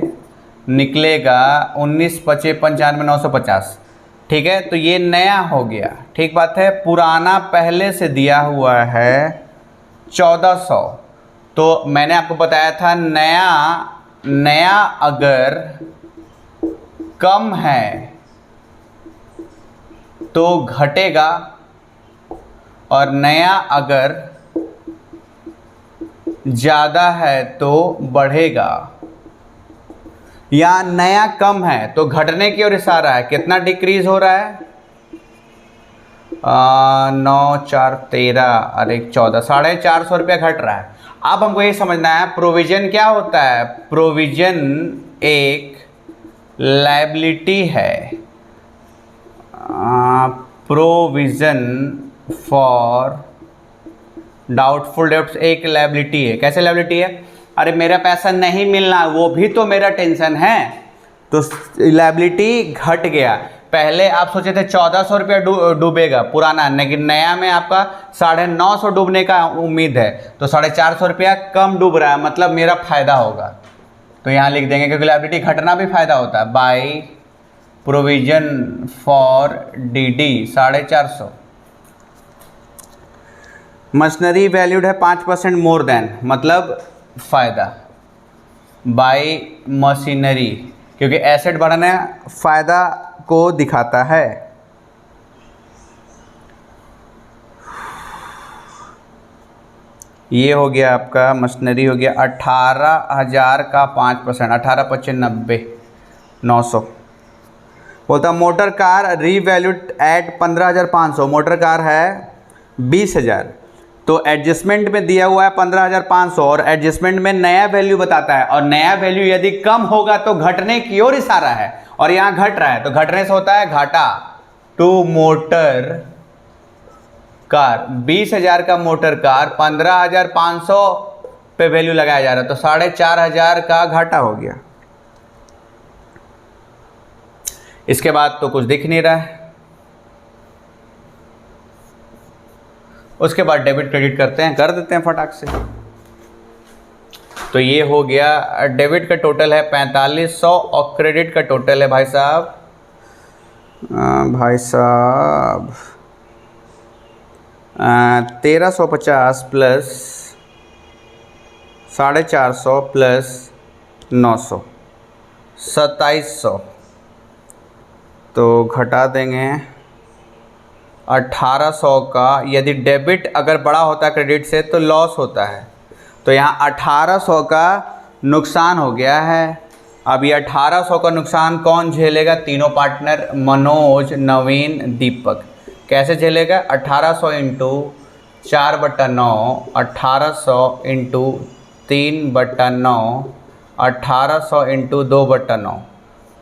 S1: निकलेगा, 19 पचे 95, 950। ठीक है, तो ये नया हो गया। ठीक बात है। पुराना पहले से दिया हुआ है 1400। तो मैंने आपको बताया था नया अगर कम है तो घटेगा और नया अगर ज़्यादा है तो बढ़ेगा। या नया कम है तो घटने की ओर इशारा है। कितना डिक्रीज हो रहा है? 9 4 13 और 1 14, 450 रुपया घट रहा है। अब हमको ये समझना है प्रोविजन क्या होता है। प्रोविजन एक लायबिलिटी है। प्रोविजन फॉर डाउटफुल डेब्ट्स एक लायबिलिटी है। कैसे लायबिलिटी है? अरे मेरा पैसा नहीं मिलना, वो भी तो मेरा टेंशन है, तो लायबिलिटी घट गया। पहले आप सोचे थे 1400 रुपया डूबेगा पुराना, लेकिन नया में आपका 950 डूबने का उम्मीद है, तो 450 रुपया कम डूब रहा है, मतलब मेरा फायदा होगा। तो यहाँ लिख देंगे क्योंकि लायबिलिटी घटना भी फायदा होता है। By provision for DD 450। Machinery valued है 5% मोर देन, मतलब फायदा। बाय मशीनरी क्योंकि एसेट बढ़ने फायदा को दिखाता है। ये हो गया आपका मशीनरी हो गया 18,000 का 5%, 18 पच्चीस 90, 900। बोलता motor car revalued at 15,500। Motor car है 20,000, तो एडजस्टमेंट में दिया हुआ है 15,500 और एडजस्टमेंट में नया वैल्यू बताता है, और नया वैल्यू यदि कम होगा तो घटने की ओर इशारा है, और यहाँ घट रहा है तो घटने से होता है घाटा। टू मोटर कार 20,000 का मोटर कार 15,500 पे वैल्यू लगाया जा रहा है, तो 4,500 का घाटा हो गया। इसके बाद तो कुछ दिख नहीं रहा है। उसके बाद डेबिट क्रेडिट करते हैं, कर देते हैं फटाक से। तो ये हो गया डेबिट का टोटल है 4500 और क्रेडिट का टोटल है भाई साहब 1350 प्लस 450 प्लस 900, 2700। तो घटा देंगे 1800 का। यदि डेबिट अगर बड़ा होता है क्रेडिट से तो लॉस होता है, तो यहाँ 1800 का नुकसान हो गया है। अब ये 1800 का नुकसान कौन झेलेगा? तीनों पार्टनर मनोज, नवीन, दीपक। कैसे झेलेगा? 1800 इंटू 4/9, 1800 इंटू 3/9, 1800 इंटू 2/9,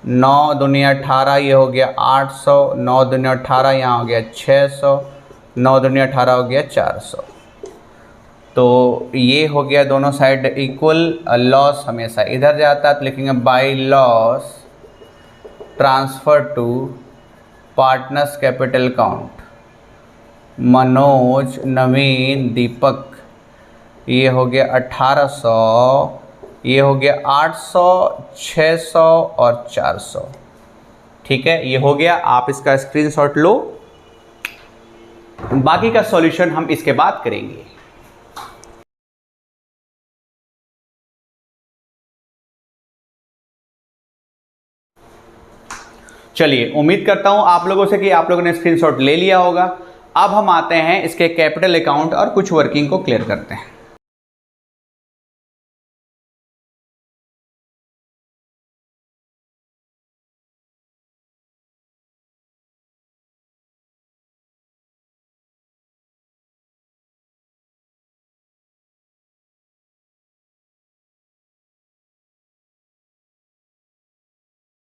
S1: 9 दूनी 18, ये हो गया 800, 9 दूनी 18, यहाँ हो गया 600, 9 दूनी 18 हो गया 400। तो ये हो गया दोनों साइड इक्वल। लॉस हमेशा इधर जाता है तो लिखेंगे by loss transfer to partners capital account. Manoj, Naveen, Deepak, ये हो गया 1800, ये हो गया 800, 600 और 400। ठीक है, ये हो गया। आप इसका स्क्रीनशॉट लो, बाकी का सॉल्यूशन हम इसके बाद करेंगे। चलिए, उम्मीद करता हूं आप लोगों से कि आप लोगों ने स्क्रीनशॉट ले लिया होगा। अब हम आते हैं इसके कैपिटल अकाउंट और कुछ वर्किंग को क्लियर करते हैं।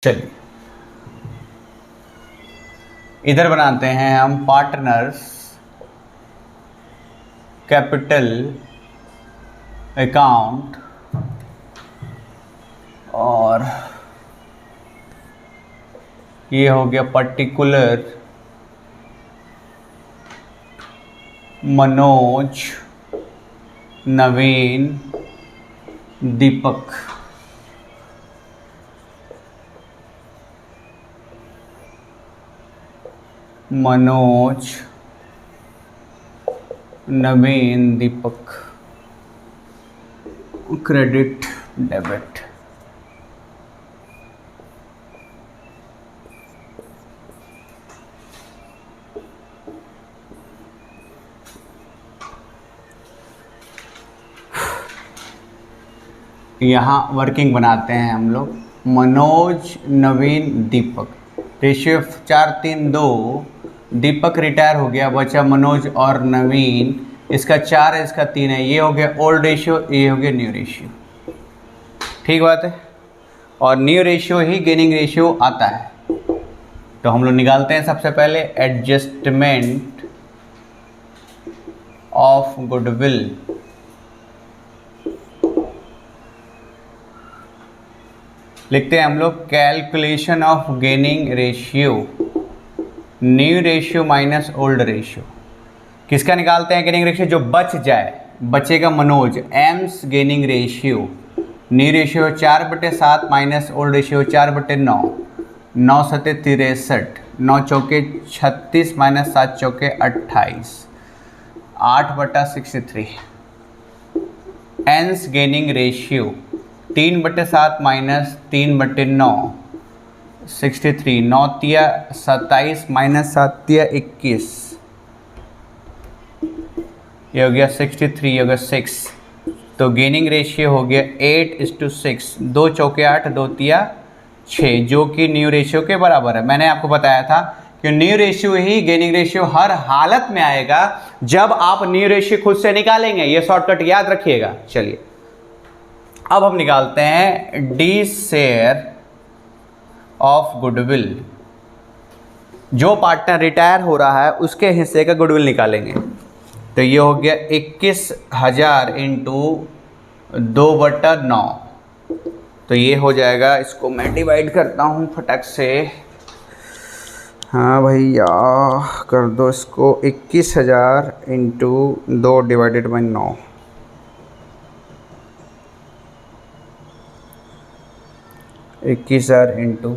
S1: चलिए, इधर बनाते हैं हम पार्टनर्स कैपिटल अकाउंट और ये हो गया पर्टिकुलर मनोज, नवीन, दीपक। मनोज, नवीन, दीपक, क्रेडिट डेबिट। यहाँ वर्किंग बनाते हैं हम लोग। मनोज, नवीन, दीपक, रेशियो 4 3 2। दीपक रिटायर हो गया, बचा मनोज और नवीन। इसका 4 है, इसका 3 है। ये हो गया ओल्ड रेशियो, ये हो गया न्यू रेशियो। ठीक बात है। और न्यू रेशियो ही गेनिंग रेशियो आता है। तो हम लोग निकालते हैं सबसे पहले एडजस्टमेंट ऑफ गुडविल। लिखते हैं हम लोग calculation of gaining ratio, new ratio minus old ratio. किसका निकालते हैं गेनिंग रेशियो? जो बच जाए, बचेगा Manoj. AIIMS gaining ratio, new ratio 4/7 minus old ratio 4/9। 9 सते 63, 9 चौके 36 माइनस 7 चौके 28, 8/63। एंस गेनिंग रेशियो 3/7 माइनस 3/9, 63। 9 तिया 27 माइनस 7 तिया 21, ये हो गया 63, ये हो गया 6। तो गेनिंग रेशियो हो गया 8:6। 2 चौके 8, 2 तिया 6, जो कि न्यू रेशियो के बराबर है। मैंने आपको बताया था कि न्यू रेशियो ही गेनिंग रेशियो हर हालत में आएगा जब आप न्यू रेशियो खुद से निकालेंगे। ये शॉर्टकट याद रखिएगा। चलिए, अब हम निकालते हैं डी शेयर ऑफ गुडविल। जो पार्टनर रिटायर हो रहा है उसके हिस्से का गुडविल निकालेंगे। तो ये हो गया 21,000 इंटू 2/9। तो ये हो जाएगा, इसको मैं डिवाइड करता हूँ फटक से। हाँ भैया, कर दो इसको। 21,000 into 2 divided by 9। 21,000 into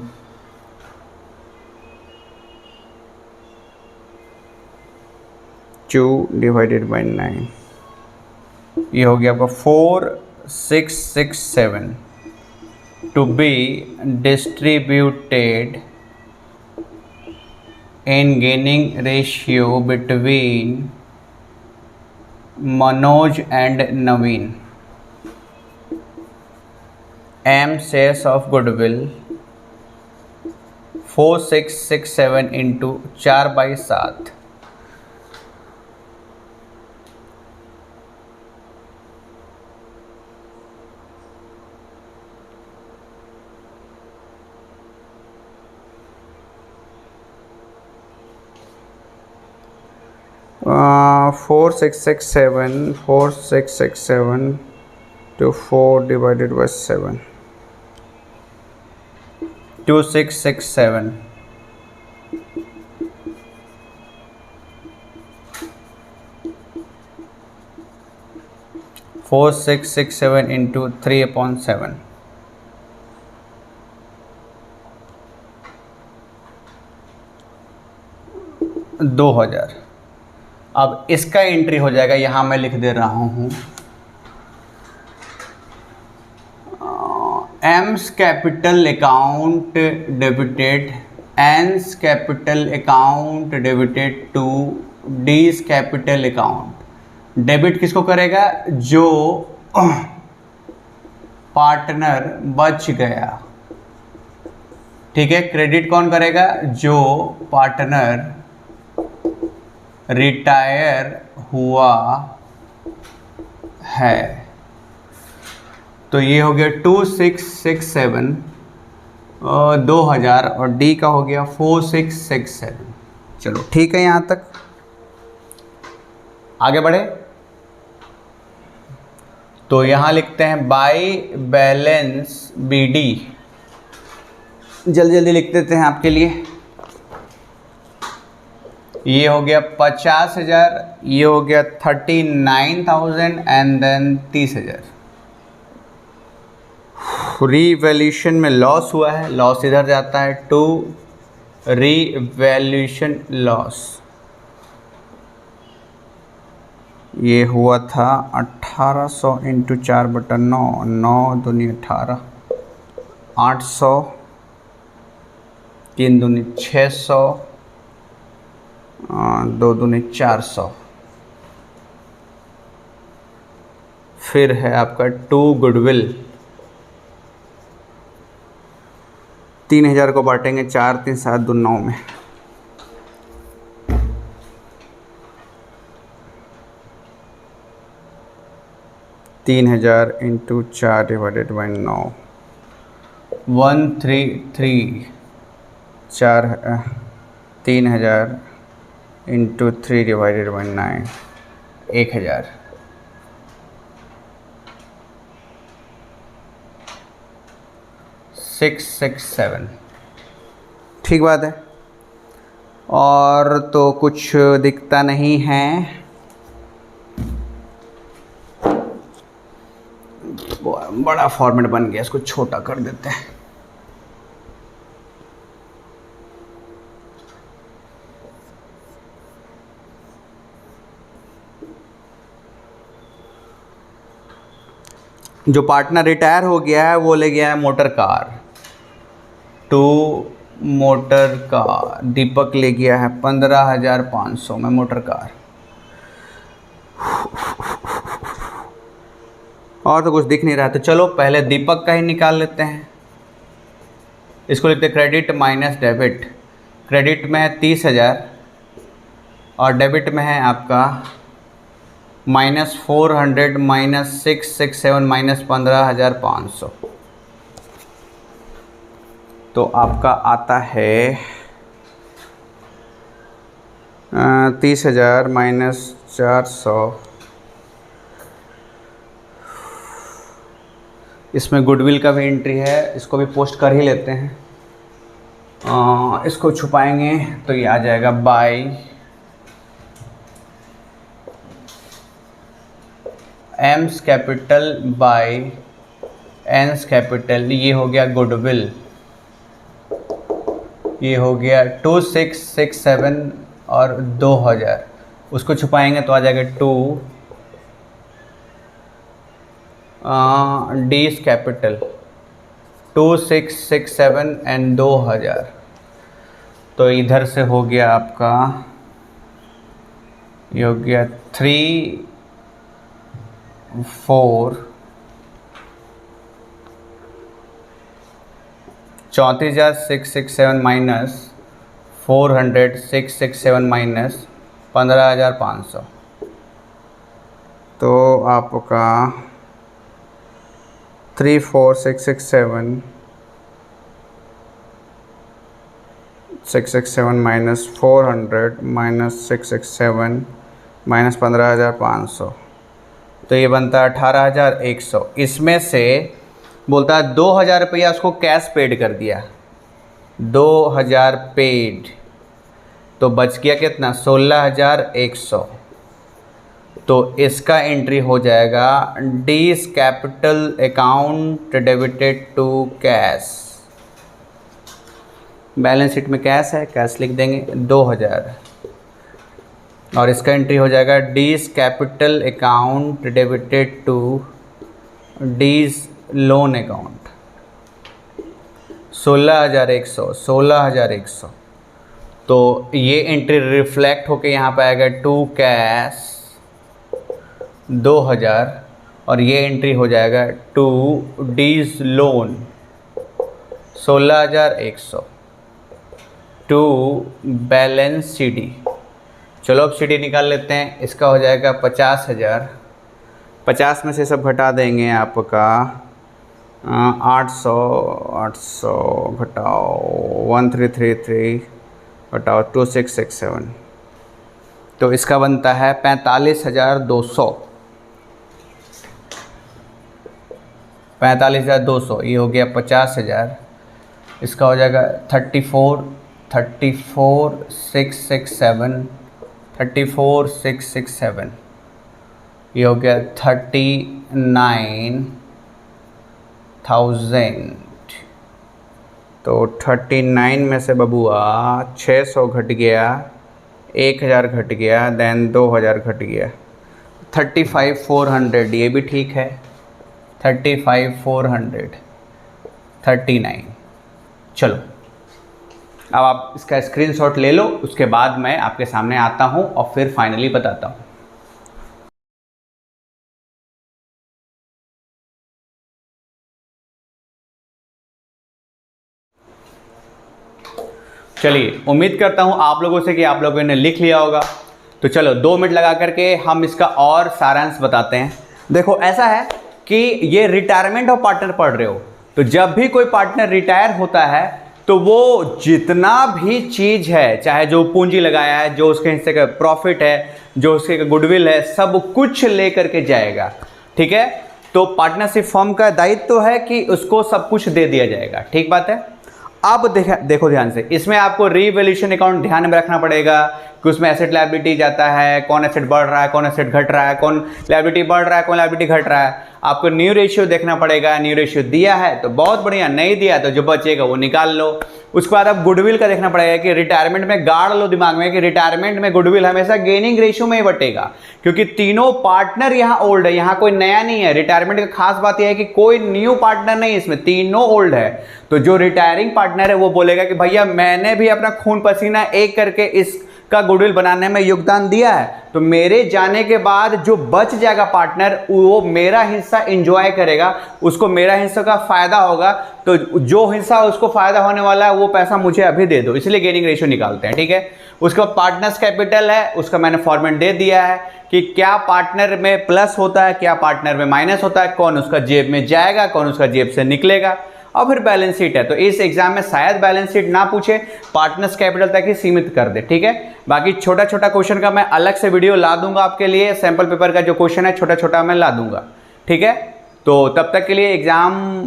S1: 2 divided by 9। ये हो गया आपका 4,667 to be distributed in gaining ratio between Manoj and Naveen. M shares of goodwill 4667 into 4/7। uh, 4667 to 4 divided by 7, 2667। 4667 into 3/7, 2000। अब इसका एंट्री हो जाएगा, यहाँ मैं लिख दे रहा हूँ M's capital account debited, N's capital account debited to D's capital account. Debit किसको करेगा? जो पार्टनर बच गया, ठीक है। क्रेडिट कौन करेगा? जो पार्टनर रिटायर हुआ है। तो ये हो गया 2667 2000 और डी का हो गया 4667। चलो ठीक है, यहाँ तक आगे बढ़े तो यहाँ लिखते हैं बाई बैलेंस बीडी। जल्दी जल्दी लिख देते हैं आपके लिए। ये हो गया 50,000, ये हो गया 39,000 एंड देन 30,000। रीवैल्यूएशन में लॉस हुआ है, लॉस इधर जाता है टू रीवैल्यूएशन लॉस। ये हुआ था 1800 इंटू 4/9, 9 दूनी 18, 800, 3 दूनी 600, 2 दूनी 400। फिर है आपका 2 गुडविल। 3000 को बांटेंगे 4, 3, 7, 2, 9 में। तीन 3000 into 4 divided by 9, 133। 3000 into 3 divided by 9, 1000। Six 7। ठीक बात है। और तो कुछ दिखता नहीं है। बड़ा फॉर्मेट बन गया, इसको छोटा कर देते हैं। जो पार्टनर रिटायर हो गया है वो ले गया है motor car, to motor car. Deepak ले गया है 15,500 में मोटर कार। और तो कुछ दिख नहीं रहा, तो चलो पहले दीपक का ही निकाल लेते हैं। इसको लिखते क्रेडिट माइनस डेबिट। क्रेडिट में है 30,000 और डेबिट में है आपका -400 -667 -15,500। तो आपका आता है 30,000 -400। इसमें गुडविल का भी एंट्री है, इसको भी पोस्ट कर ही लेते हैं। इसको छुपाएंगे तो ये आ जाएगा by M's capital by N's capital. ये हो गया गुडविल, ये हो गया 2667 और 2000। उसको छुपाएंगे तो आ जाएगा 2 डीज कैपिटल 2667 एंड 2000। तो इधर से हो गया आपका, ये हो गया 3 4 34,667 माइनस 400 667 माइनस 15,500। तो आपका 34,667 667 माइनस 400 माइनस 667 माइनस 15,500। तो ये बनता है 18,100। इसमें से बोलता है 2,000 रुपया उसको कैश पेड कर दिया, 2,000 पेड। तो बच गया कितना? 16,100। तो इसका एंट्री हो जाएगा D's capital account debited to cash. Balance sheet में कैश है, कैश लिख देंगे 2000, और इसका एंट्री हो जाएगा D's capital account debited to D's loan account 16,100। तो ये एंट्री रिफ्लेक्ट होके यहाँ पे आएगा टू कैश 2000, और ये एंट्री हो जाएगा to D's loan 16,100 to balance CD। चलो अब CD निकाल लेते हैं। इसका हो जाएगा 50,000, 50 में से सब घटा देंगे आपका 800 घटाओ 1333 घटाओ 2667, तो इसका बनता है 45,200। 45,200 ये हो गया 50,000। इसका हो जाएगा 34,667 ये हो गया 39,000। तो 39 में से बबुआ 600 घट गया, 1,000 घट गया, देन 2,000 घट गया, 35,400 ये भी ठीक है। 35,439। चलो अब आप इसका स्क्रीनशॉट ले लो, उसके बाद मैं आपके सामने आता हूँ और फिर फाइनली बताता हूँ। चलिए, उम्मीद करता हूँ आप लोगों से कि आप लोगों ने लिख लिया होगा। तो चलो 2 मिनट लगा करके हम इसका और सारांश बताते हैं। देखो ऐसा है कि ये रिटायरमेंट ऑफ पार्टनर पढ़ रहे हो, तो जब भी कोई पार्टनर रिटायर होता है तो वो जितना भी चीज़ है, चाहे जो पूंजी लगाया है, जो उसके हिस्से का प्रॉफिट है, जो उसके गुडविल है, सब कुछ लेकर के जाएगा। ठीक है, तो पार्टनरशिप फर्म का दायित्व है कि उसको सब कुछ दे दिया जाएगा। ठीक बात है। अब देखो ध्यान से, इसमें आपको रीवैल्यूएशन अकाउंट ध्यान में रखना पड़ेगा कि उसमें एसेट लायबिलिटी जाता है, कौन एसेट बढ़ रहा है, कौन एसेट घट रहा है, कौन लायबिलिटी बढ़ रहा है, कौन लायबिलिटी घट रहा है। आपको न्यू रेशियो देखना पड़ेगा। न्यू रेशियो दिया है तो बहुत बढ़िया, नहीं दिया तो जो बचेगा वो निकाल लो। उसके बाद आप गुडविल का देखना पड़ेगा कि रिटायरमेंट में गाड़ लो दिमाग में कि रिटायरमेंट में गुडविल हमेशा गेनिंग रेशियो में ही बटेगा, क्योंकि तीनों पार्टनर यहाँ ओल्ड है, यहाँ कोई नया नहीं है। रिटायरमेंट का खास बात यह है कि कोई न्यू पार्टनर नहीं, इसमें तीनों ओल्ड है। तो जो रिटायरिंग पार्टनर है वो बोलेगा कि भैया मैंने भी अपना खून पसीना एक करके इसका गुडविल बनाने में योगदान दिया है, तो मेरे जाने के बाद जो बच जाएगा पार्टनर वो मेरा हिस्सा एंजॉय करेगा, उसको मेरा हिस्सा का फायदा होगा। तो जो हिस्सा उसको फायदा होने वाला है वो पैसा मुझे अभी दे दो, इसलिए गेनिंग रेशियो निकालते हैं। ठीक है, उसके बाद पार्टनर्स कैपिटल है, उसका मैंने फॉर्मेट दे दिया है कि क्या पार्टनर में प्लस होता है, क्या पार्टनर में माइनस होता है, कौन उसका जेब में जाएगा, कौन उसका जेब से निकलेगा। और फिर बैलेंस शीट है, तो इस एग्जाम में शायद बैलेंस शीट ना पूछे, पार्टनर्स कैपिटल तक ही सीमित कर दे। ठीक है, बाकी छोटा छोटा क्वेश्चन का मैं अलग से वीडियो ला दूंगा आपके लिए। सैंपल पेपर का जो क्वेश्चन है छोटा छोटा मैं ला दूंगा। ठीक है, तो तब तक के लिए एग्जाम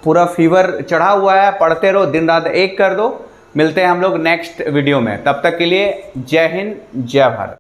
S1: पूरा फीवर चढ़ा हुआ है, पढ़ते रहो, दिन रात एक कर दो। मिलते हैं हम लोग नेक्स्ट वीडियो में, तब तक के लिए जय हिंद जय भारत।